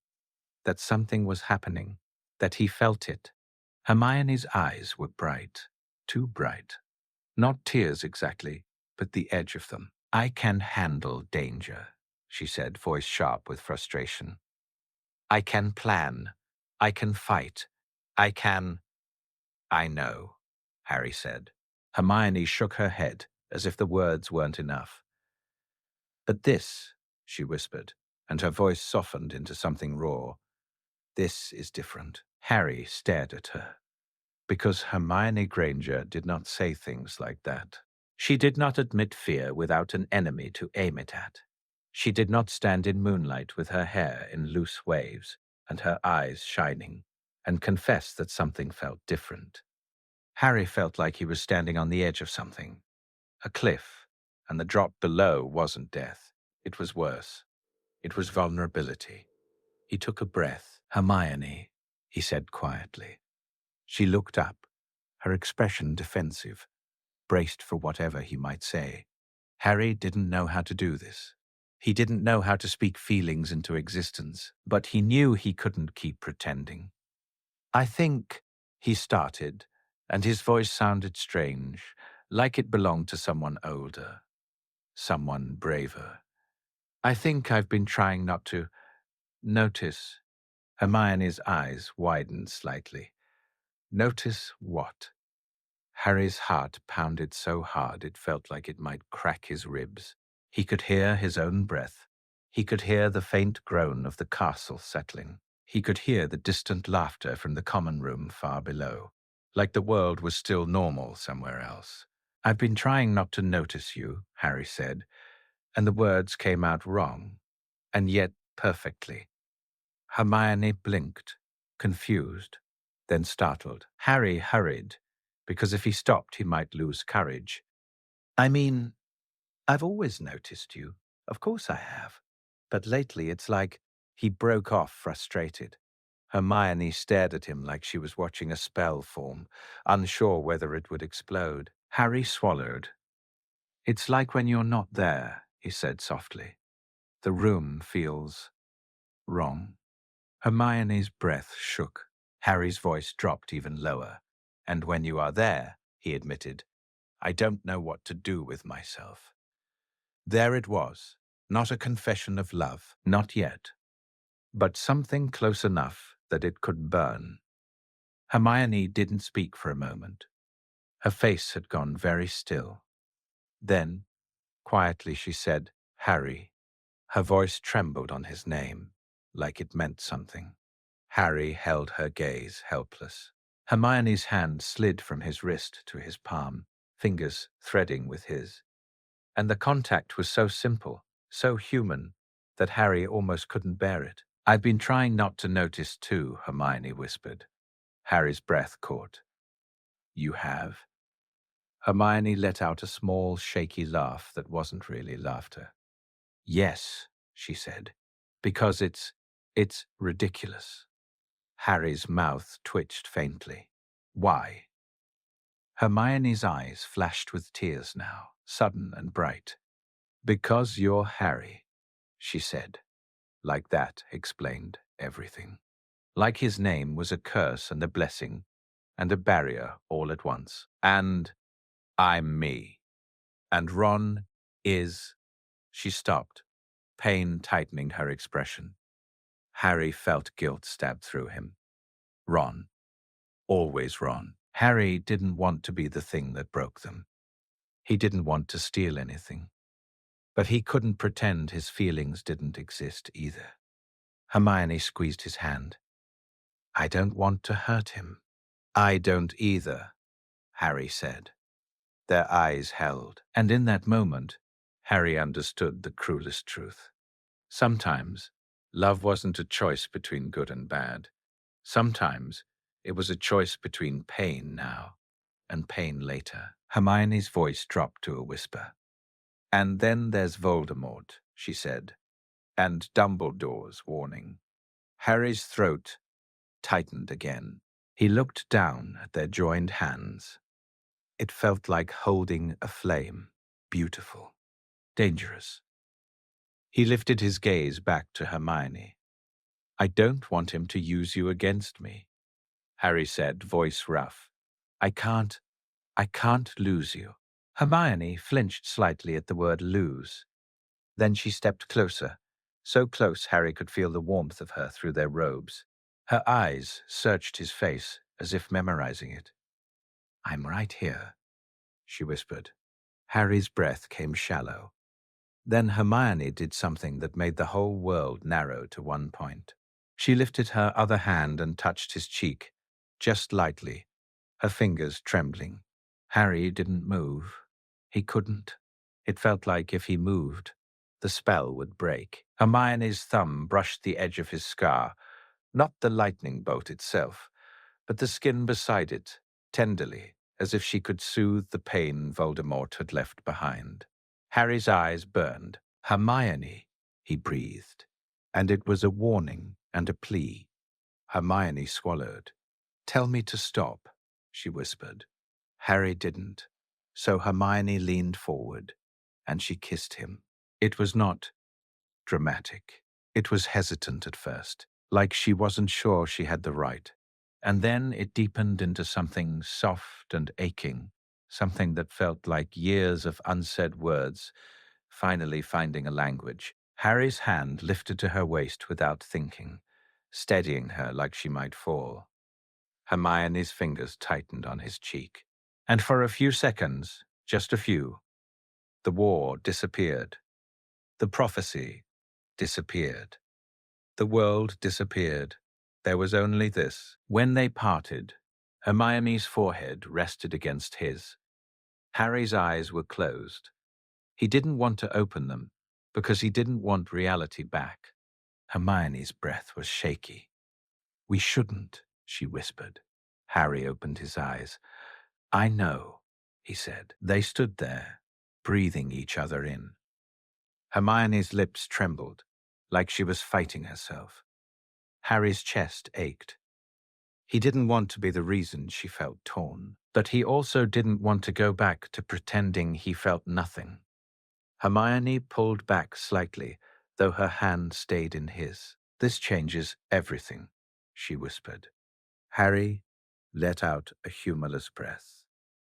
That something was happening, that he felt it. Hermione's eyes were bright, too bright. Not tears exactly, but the edge of them. I can handle danger, she said, voice sharp with frustration. I can plan. I can fight. I can... I know, Harry said. Hermione shook her head, as if the words weren't enough. But this, she whispered, and her voice softened into something raw. This is different. Harry stared at her. Because Hermione Granger did not say things like that. She did not admit fear without an enemy to aim it at. She did not stand in moonlight with her hair in loose waves and her eyes shining, and confess that something felt different. Harry felt like he was standing on the edge of something, a cliff, and the drop below wasn't death. It was worse. It was vulnerability. He took a breath. Hermione, he said quietly. She looked up, her expression defensive, braced for whatever he might say. Harry didn't know how to do this. He didn't know how to speak feelings into existence, but he knew he couldn't keep pretending. I think, he started, and his voice sounded strange, like it belonged to someone older, someone braver. I think I've been trying not to notice. Hermione's eyes widened slightly. Notice what? Harry's heart pounded so hard it felt like it might crack his ribs. He could hear his own breath. He could hear the faint groan of the castle settling. He could hear the distant laughter from the common room far below, like the world was still normal somewhere else. I've been trying not to notice you, Harry said, and the words came out wrong, and yet perfectly. Hermione blinked, confused. Then startled, Harry hurried, because if he stopped, he might lose courage. I mean, I've always noticed you. Of course I have. But lately it's like he broke off, frustrated. Hermione stared at him like she was watching a spell form, unsure whether it would explode. Harry swallowed. It's like when you're not there, he said softly. The room feels wrong. Hermione's breath shook. Harry's voice dropped even lower. And when you are there, he admitted, I don't know what to do with myself. There it was, not a confession of love, not yet, but something close enough that it could burn. Hermione didn't speak for a moment. Her face had gone very still. Then, quietly she said, Harry. Her voice trembled on his name, like it meant something. Harry held her gaze, helpless. Hermione's hand slid from his wrist to his palm, fingers threading with his. And the contact was so simple, so human, that Harry almost couldn't bear it. I've been trying not to notice too, Hermione whispered. Harry's breath caught. You have? Hermione let out a small, shaky laugh that wasn't really laughter. Yes, she said, because it's ridiculous. Harry's mouth twitched faintly. Why? Hermione's eyes flashed with tears now, sudden and bright. Because you're Harry, she said. Like that explained everything. Like his name was a curse and a blessing, and a barrier all at once. And I'm me. And Ron is... She stopped, pain tightening her expression. Harry felt guilt stab through him. Ron. Always Ron. Harry didn't want to be the thing that broke them. He didn't want to steal anything. But he couldn't pretend his feelings didn't exist either. Hermione squeezed his hand. I don't want to hurt him. I don't either, Harry said. Their eyes held, and in that moment, Harry understood the cruelest truth. Sometimes, love wasn't a choice between good and bad. Sometimes, it was a choice between pain now and pain later. Hermione's voice dropped to a whisper. And then there's Voldemort, she said, and Dumbledore's warning. Harry's throat tightened again. He looked down at their joined hands. It felt like holding a flame, beautiful, dangerous. He lifted his gaze back to Hermione. I don't want him to use you against me, Harry said, voice rough. I can't lose you. Hermione flinched slightly at the word lose. Then she stepped closer, so close Harry could feel the warmth of her through their robes. Her eyes searched his face as if memorizing it. I'm right here, she whispered. Harry's breath came shallow. Then Hermione did something that made the whole world narrow to one point. She lifted her other hand and touched his cheek, just lightly, her fingers trembling. Harry didn't move. He couldn't. It felt like if he moved, the spell would break. Hermione's thumb brushed the edge of his scar, not the lightning bolt itself, but the skin beside it, tenderly, as if she could soothe the pain Voldemort had left behind. Harry's eyes burned. Hermione, he breathed, and it was a warning and a plea. Hermione swallowed. Tell me to stop, she whispered. Harry didn't, so Hermione leaned forward, and she kissed him. It was not dramatic. It was hesitant at first, like she wasn't sure she had the right. And then it deepened into something soft and aching, something that felt like years of unsaid words, finally finding a language. Harry's hand lifted to her waist without thinking, steadying her like she might fall. Hermione's fingers tightened on his cheek. And for a few seconds, just a few, the war disappeared. The prophecy disappeared. The world disappeared. There was only this. When they parted, Hermione's forehead rested against his. Harry's eyes were closed. He didn't want to open them because he didn't want reality back. Hermione's breath was shaky. We shouldn't, she whispered. Harry opened his eyes. I know, he said. They stood there, breathing each other in. Hermione's lips trembled, like she was fighting herself. Harry's chest ached. He didn't want to be the reason she felt torn, but he also didn't want to go back to pretending he felt nothing. Hermione pulled back slightly, though her hand stayed in his. This changes everything, she whispered. Harry let out a humorless breath.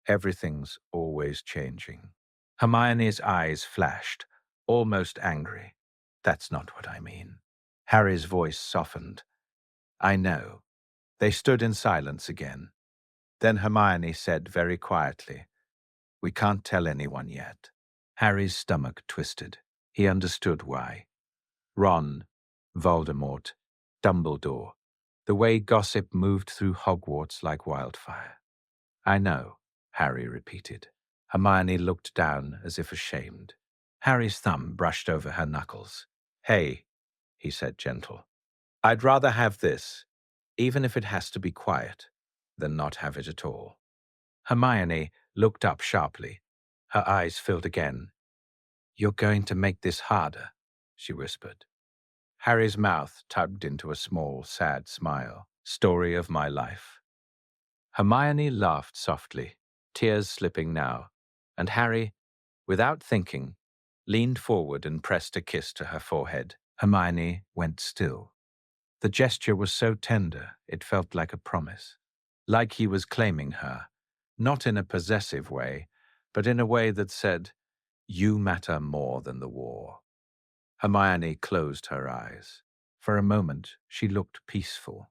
Everything's always changing. Hermione's eyes flashed, almost angry. That's not what I mean. Harry's voice softened. I know. They stood in silence again. Then Hermione said very quietly, We can't tell anyone yet. Harry's stomach twisted. He understood why. Ron, Voldemort, Dumbledore, the way gossip moved through Hogwarts like wildfire. I know, Harry repeated. Hermione looked down as if ashamed. Harry's thumb brushed over her knuckles. Hey, he said gentle. I'd rather have this, even if it has to be quiet, than not have it at all. Hermione looked up sharply. Her eyes filled again. You're going to make this harder, she whispered. Harry's mouth tugged into a small, sad smile. Story of my life. Hermione laughed softly, tears slipping now, and Harry, without thinking, leaned forward and pressed a kiss to her forehead. Hermione went still. The gesture was so tender, it felt like a promise. Like he was claiming her, not in a possessive way, but in a way that said, You matter more than the war. Hermione closed her eyes. For a moment, she looked peaceful.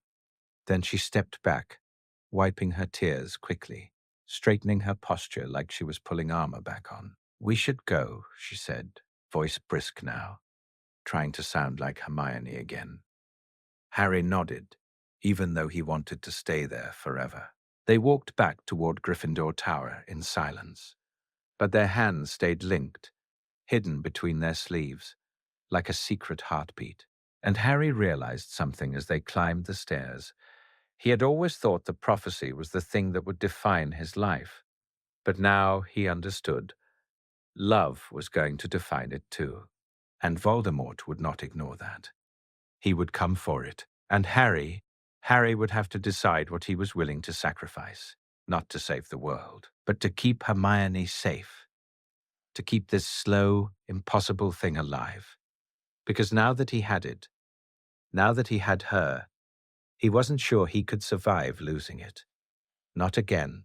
Then she stepped back, wiping her tears quickly, straightening her posture like she was pulling armor back on. We should go, she said, voice brisk now, trying to sound like Hermione again. Harry nodded, even though he wanted to stay there forever. They walked back toward Gryffindor Tower in silence, but their hands stayed linked, hidden between their sleeves, like a secret heartbeat. And Harry realized something as they climbed the stairs. He had always thought the prophecy was the thing that would define his life, but now he understood. Love was going to define it too, and Voldemort would not ignore that. He would come for it, and Harry would have to decide what he was willing to sacrifice, not to save the world, but to keep Hermione safe, to keep this slow, impossible thing alive. Because now that he had it, now that he had her, he wasn't sure he could survive losing it. Not again.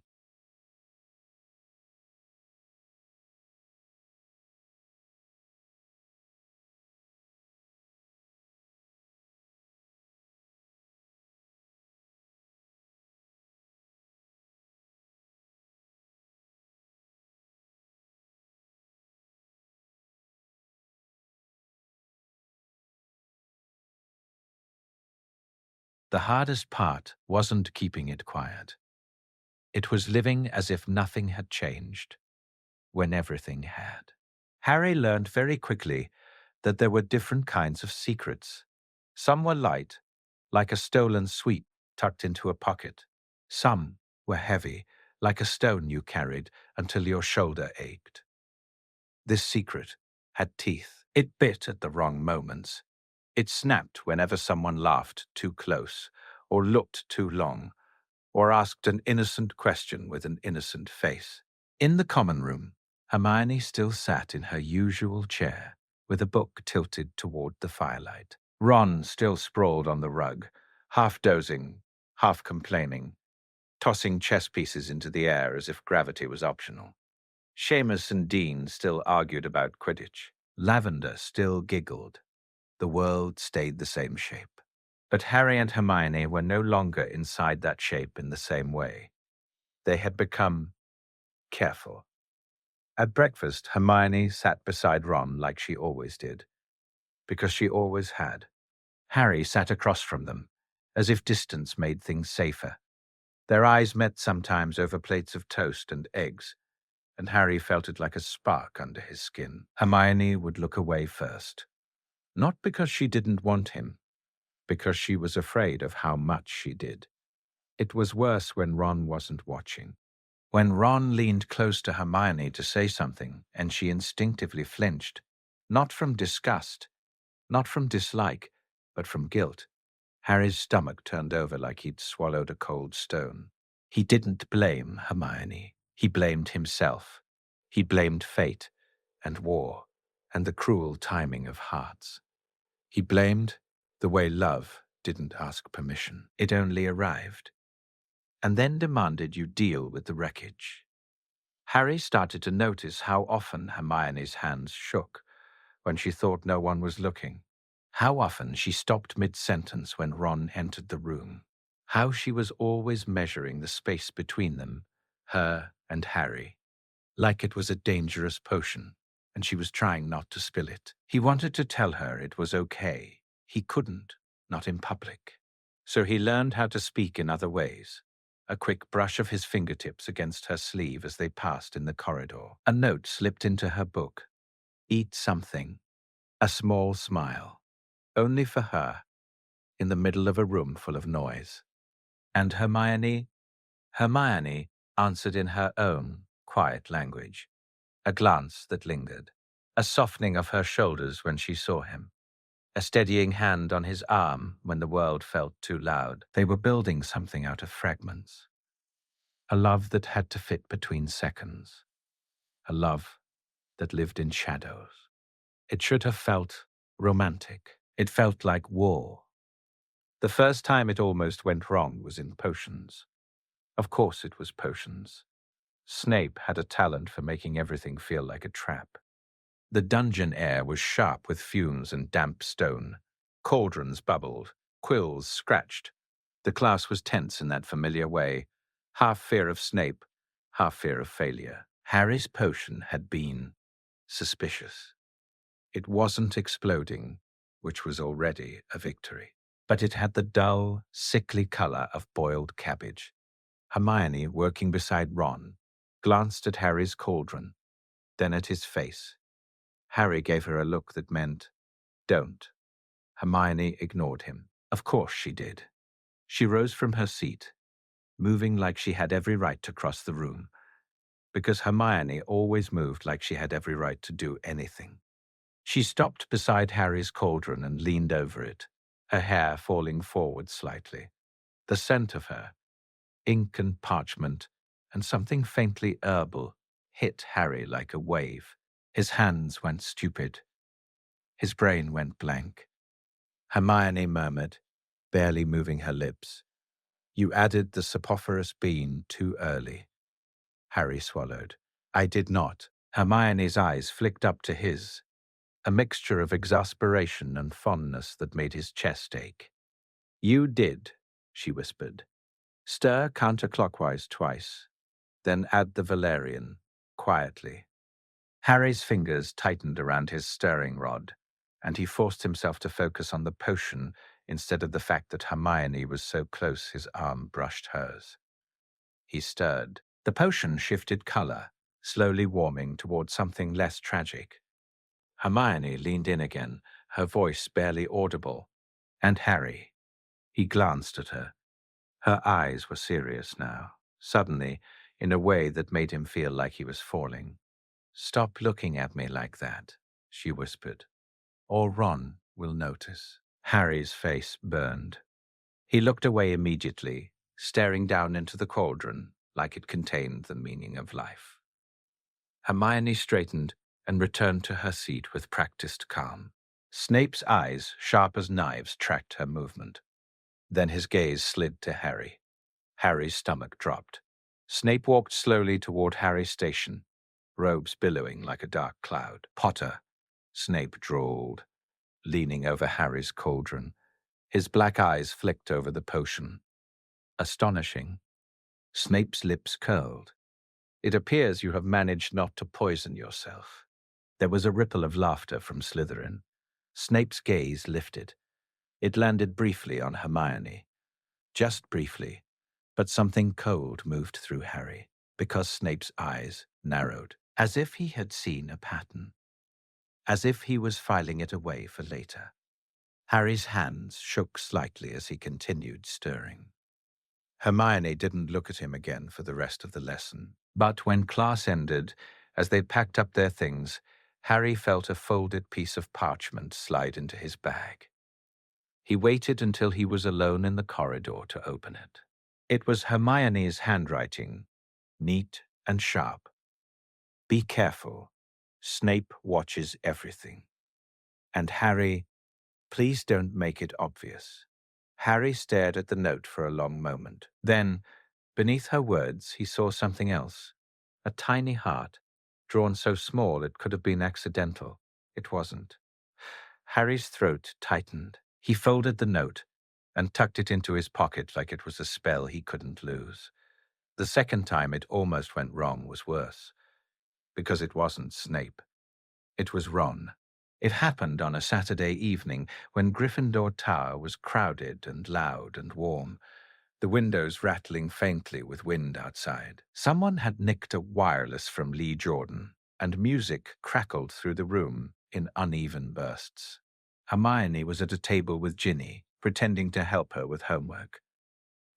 The hardest part wasn't keeping it quiet. It was living as if nothing had changed, when everything had. Harry learned very quickly that there were different kinds of secrets. Some were light, like a stolen sweet tucked into a pocket. Some were heavy, like a stone you carried until your shoulder ached. This secret had teeth. It bit at the wrong moments. It snapped whenever someone laughed too close, or looked too long, or asked an innocent question with an innocent face. In the common room, Hermione still sat in her usual chair, with a book tilted toward the firelight. Ron still sprawled on the rug, half dozing, half complaining, tossing chess pieces into the air as if gravity was optional. Seamus and Dean still argued about Quidditch. Lavender still giggled. The world stayed the same shape. But Harry and Hermione were no longer inside that shape in the same way. They had become careful. At breakfast, Hermione sat beside Ron like she always did, because she always had. Harry sat across from them, as if distance made things safer. Their eyes met sometimes over plates of toast and eggs, and Harry felt it like a spark under his skin. Hermione would look away first. Not because she didn't want him, because she was afraid of how much she did. It was worse when Ron wasn't watching. When Ron leaned close to Hermione to say something, and she instinctively flinched, not from disgust, not from dislike, but from guilt, Harry's stomach turned over like he'd swallowed a cold stone. He didn't blame Hermione. He blamed himself. He blamed fate and war and the cruel timing of hearts. He blamed the way love didn't ask permission. It only arrived, and then demanded you deal with the wreckage. Harry started to notice how often Hermione's hands shook when she thought no one was looking. How often she stopped mid-sentence when Ron entered the room. How she was always measuring the space between them, her and Harry, like it was a dangerous potion, and she was trying not to spill it. He wanted to tell her it was okay. He couldn't, not in public. So he learned how to speak in other ways. A quick brush of his fingertips against her sleeve as they passed in the corridor. A note slipped into her book. Eat something. A small smile. Only for her, in the middle of a room full of noise. And Hermione answered in her own quiet language. A glance that lingered. A softening of her shoulders when she saw him. A steadying hand on his arm when the world felt too loud. They were building something out of fragments. A love that had to fit between seconds. A love that lived in shadows. It should have felt romantic. It felt like war. The first time it almost went wrong was in potions. Of course it was potions. Snape had a talent for making everything feel like a trap. The dungeon air was sharp with fumes and damp stone. Cauldrons bubbled, quills scratched. The class was tense in that familiar way, half fear of Snape, half fear of failure. Harry's potion had been suspicious. It wasn't exploding, which was already a victory. But it had the dull, sickly color of boiled cabbage. Hermione, working beside Ron, glanced at Harry's cauldron, then at his face. Harry gave her a look that meant, don't. Hermione ignored him. Of course she did. She rose from her seat, moving like she had every right to cross the room, because Hermione always moved like she had every right to do anything. She stopped beside Harry's cauldron and leaned over it, her hair falling forward slightly. The scent of her, ink and parchment, and something faintly herbal, hit Harry like a wave. His hands went stupid. His brain went blank. Hermione murmured, barely moving her lips, "You added the saprophyros bean too early." Harry swallowed. "I did not." Hermione's eyes flicked up to his, a mixture of exasperation and fondness that made his chest ache. "You did," she whispered. "Stir counterclockwise twice, then add the valerian, quietly." Harry's fingers tightened around his stirring rod, and he forced himself to focus on the potion instead of the fact that Hermione was so close his arm brushed hers. He stirred. The potion shifted color, slowly warming toward something less tragic. Hermione leaned in again, her voice barely audible. And Harry. He glanced at her. Her eyes were serious now, suddenly, in a way that made him feel like he was falling. "Stop looking at me like that," she whispered, "or Ron will notice." Harry's face burned. He looked away immediately, staring down into the cauldron like it contained the meaning of life. Hermione straightened and returned to her seat with practiced calm. Snape's eyes, sharp as knives, tracked her movement. Then his gaze slid to Harry. Harry's stomach dropped. Snape walked slowly toward Harry's station, robes billowing like a dark cloud. "Potter," Snape drawled, leaning over Harry's cauldron. His black eyes flicked over the potion. "Astonishing." Snape's lips curled. "It appears you have managed not to poison yourself." There was a ripple of laughter from Slytherin. Snape's gaze lifted. It landed briefly on Hermione. Just briefly, but something cold moved through Harry, because Snape's eyes narrowed, as if he had seen a pattern, as if he was filing it away for later. Harry's hands shook slightly as he continued stirring. Hermione didn't look at him again for the rest of the lesson. But when class ended, as they packed up their things, Harry felt a folded piece of parchment slide into his bag. He waited until he was alone in the corridor to open it. It was Hermione's handwriting, neat and sharp. "Be careful. Snape watches everything. And Harry, please don't make it obvious." Harry stared at the note for a long moment. Then, beneath her words, he saw something else. A tiny heart, drawn so small it could have been accidental. It wasn't. Harry's throat tightened. He folded the note and tucked it into his pocket like it was a spell he couldn't lose. The second time it almost went wrong was worse, because it wasn't Snape. It was Ron. It happened on a Saturday evening when Gryffindor Tower was crowded and loud and warm, the windows rattling faintly with wind outside. Someone had nicked a wireless from Lee Jordan, and music crackled through the room in uneven bursts. Hermione was at a table with Ginny, pretending to help her with homework.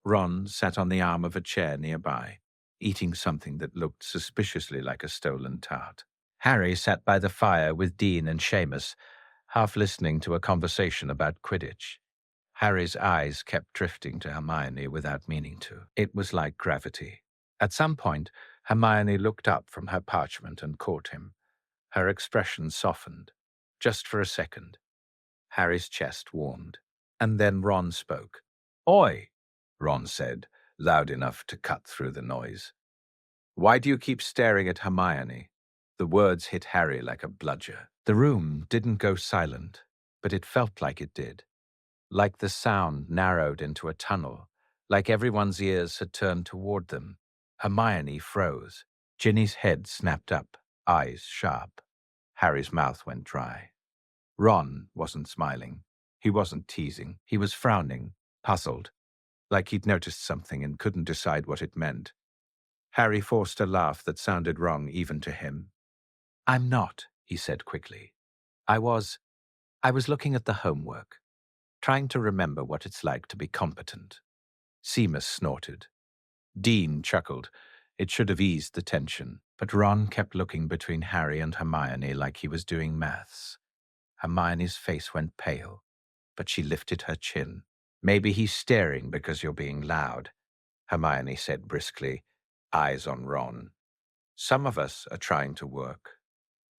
Ron sat on the arm of a chair nearby, eating something that looked suspiciously like a stolen tart. Harry sat by the fire with Dean and Seamus, half listening to a conversation about Quidditch. Harry's eyes kept drifting to Hermione without meaning to. It was like gravity. At some point, Hermione looked up from her parchment and caught him. Her expression softened, just for a second. Harry's chest warmed. And then Ron spoke. "Oi," Ron said, loud enough to cut through the noise. "Why do you keep staring at Hermione?" The words hit Harry like a bludger. The room didn't go silent, but it felt like it did. Like the sound narrowed into a tunnel, like everyone's ears had turned toward them. Hermione froze. Ginny's head snapped up, eyes sharp. Harry's mouth went dry. Ron wasn't smiling. He wasn't teasing. He was frowning, puzzled, like he'd noticed something and couldn't decide what it meant. Harry forced a laugh that sounded wrong even to him. "I'm not," he said quickly. I was looking at the homework, trying to remember what it's like to be competent." Seamus snorted. Dean chuckled. It should have eased the tension, but Ron kept looking between Harry and Hermione like he was doing maths. Hermione's face went pale, but she lifted her chin. "Maybe he's staring because you're being loud," Hermione said briskly, eyes on Ron. "Some of us are trying to work."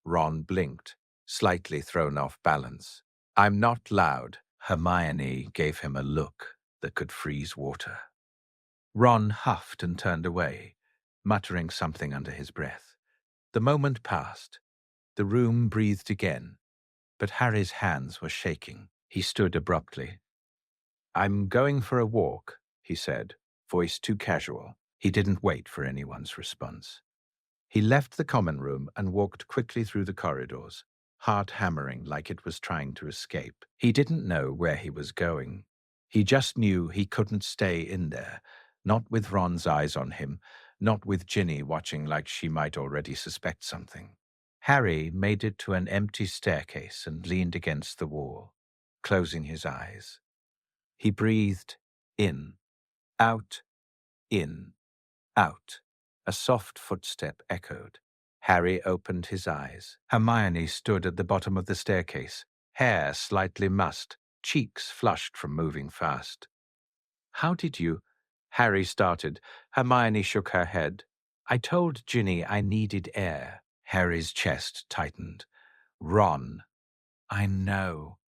Ron blinked, slightly thrown off balance. "I'm not loud." Hermione gave him a look that could freeze water. Ron huffed and turned away, muttering something under his breath. The moment passed. The room breathed again, but Harry's hands were shaking. He stood abruptly. "I'm going for a walk," he said, voice too casual. He didn't wait for anyone's response. He left the common room and walked quickly through the corridors, heart hammering like it was trying to escape. He didn't know where he was going. He just knew he couldn't stay in there, not with Ron's eyes on him, not with Ginny watching like she might already suspect something. Harry made it to an empty staircase and leaned against the wall, closing his eyes. He breathed in, out, in, out. A soft footstep echoed. Harry opened his eyes. Hermione stood at the bottom of the staircase, hair slightly mussed, cheeks flushed from moving fast. "How did you—" Harry started. Hermione shook her head. "I told Ginny I needed air." Harry's chest tightened. "Ron." "I know,"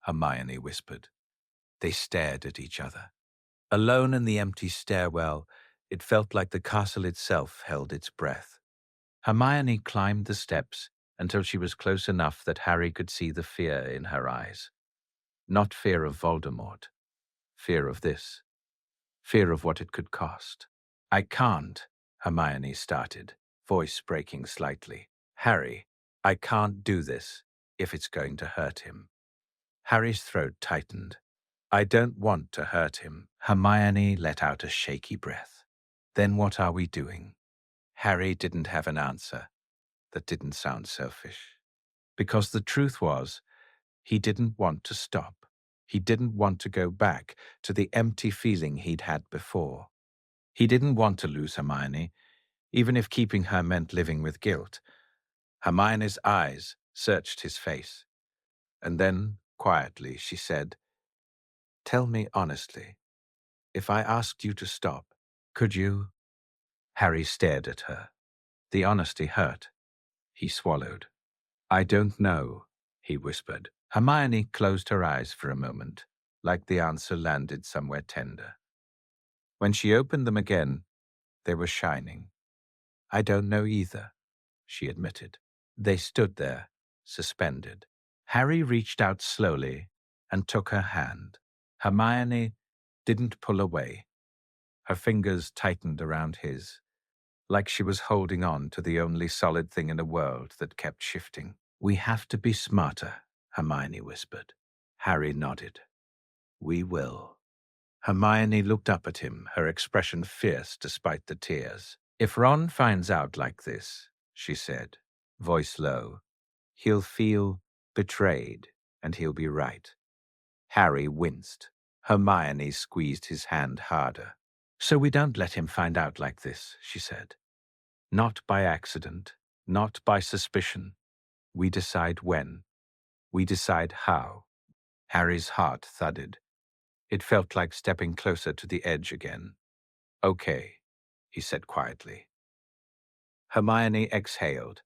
Hermione whispered. They stared at each other. Alone in the empty stairwell, it felt like the castle itself held its breath. Hermione climbed the steps until she was close enough that Harry could see the fear in her eyes. Not fear of Voldemort. Fear of this. Fear of what it could cost. "I can't," Hermione started, voice breaking slightly. "Harry, I can't do this if it's going to hurt him." Harry's throat tightened. "I don't want to hurt him." Hermione let out a shaky breath. "Then what are we doing?" Harry didn't have an answer. That didn't sound selfish. Because the truth was, he didn't want to stop. He didn't want to go back to the empty feeling he'd had before. He didn't want to lose Hermione, even if keeping her meant living with guilt. Hermione's eyes searched his face, and then, quietly, she said, "Tell me honestly, if I asked you to stop, could you?" Harry stared at her. The honesty hurt. He swallowed. "I don't know," he whispered. Hermione closed her eyes for a moment, like the answer landed somewhere tender. When she opened them again, they were shining. "I don't know either," she admitted. They stood there, suspended. Harry reached out slowly and took her hand. Hermione didn't pull away. Her fingers tightened around his, like she was holding on to the only solid thing in a world that kept shifting. "We have to be smarter," Hermione whispered. Harry nodded. "We will." Hermione looked up at him, her expression fierce despite the tears. "If Ron finds out like this," she said, voice low, "he'll feel betrayed, and he'll be right." Harry winced. Hermione squeezed his hand harder. "So we don't let him find out like this," she said. "Not by accident, not by suspicion. We decide when. We decide how." Harry's heart thudded. It felt like stepping closer to the edge again. "Okay," he said quietly. Hermione exhaled,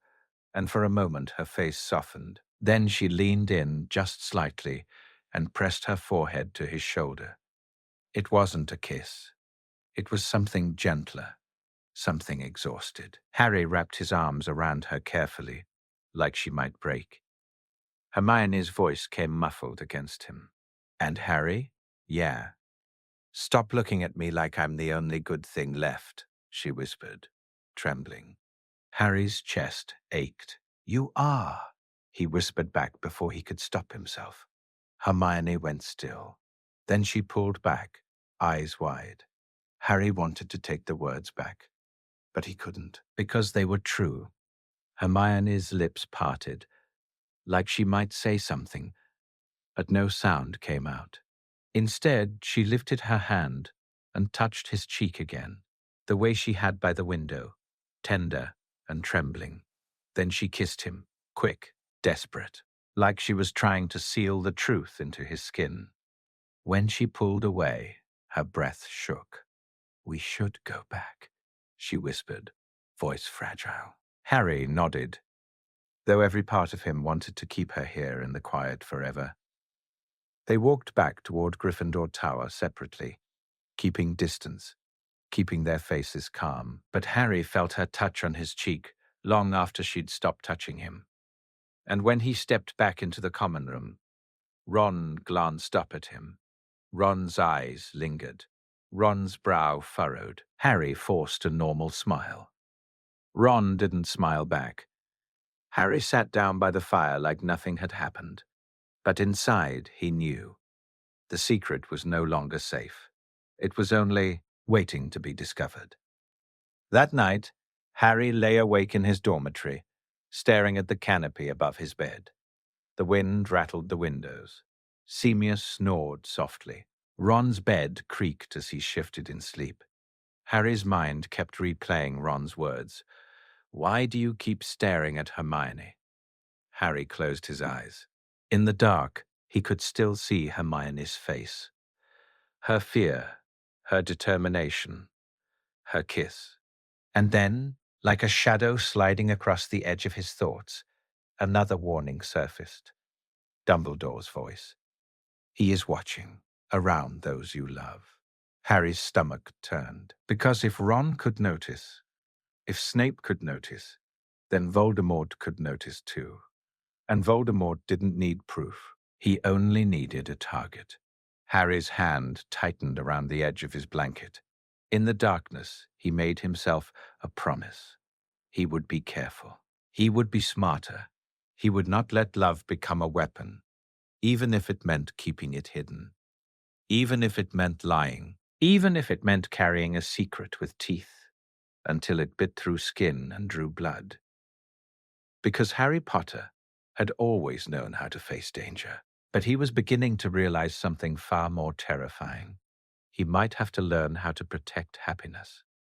and for a moment her face softened. Then she leaned in just slightly and pressed her forehead to his shoulder. It wasn't a kiss. It was something gentler, something exhausted. Harry wrapped his arms around her carefully, like she might break. Hermione's voice came muffled against him. "And Harry? Yeah. Stop looking at me like I'm the only good thing left," she whispered, trembling. Harry's chest ached. "You are," he whispered back before he could stop himself. Hermione went still. Then she pulled back, eyes wide. Harry wanted to take the words back, but he couldn't, because they were true. Hermione's lips parted, like she might say something, but no sound came out. Instead, she lifted her hand and touched his cheek again, the way she had by the window, tender and trembling. Then she kissed him, quick, desperate, like she was trying to seal the truth into his skin. When she pulled away, her breath shook. "We should go back," she whispered, voice fragile. Harry nodded, though every part of him wanted to keep her here in the quiet forever. They walked back toward Gryffindor Tower separately, keeping distance, keeping their faces calm. But Harry felt her touch on his cheek long after she'd stopped touching him. And when he stepped back into the common room, Ron glanced up at him. Ron's eyes lingered. Ron's brow furrowed. Harry forced a normal smile. Ron didn't smile back. Harry sat down by the fire like nothing had happened. But inside, he knew. The secret was no longer safe. It was only waiting to be discovered. That night, Harry lay awake in his dormitory, staring at the canopy above his bed. The wind rattled the windows. Semius snored softly. Ron's bed creaked as he shifted in sleep. Harry's mind kept replaying Ron's words. "Why do you keep staring at Hermione?" Harry closed his eyes. In the dark, he could still see Hermione's face. Her fear, her determination, her kiss. And then, like a shadow sliding across the edge of his thoughts, another warning surfaced. Dumbledore's voice. "He is watching, around those you love." Harry's stomach turned. Because if Ron could notice, if Snape could notice, then Voldemort could notice too. And Voldemort didn't need proof. He only needed a target. Harry's hand tightened around the edge of his blanket. In the darkness, he made himself a promise. He would be careful. He would be smarter. He would not let love become a weapon, even if it meant keeping it hidden. Even if it meant lying. Even if it meant carrying a secret with teeth, until it bit through skin and drew blood. Because Harry Potter had always known how to face danger, but he was beginning to realize something far more terrifying. he might have to learn how to protect happiness.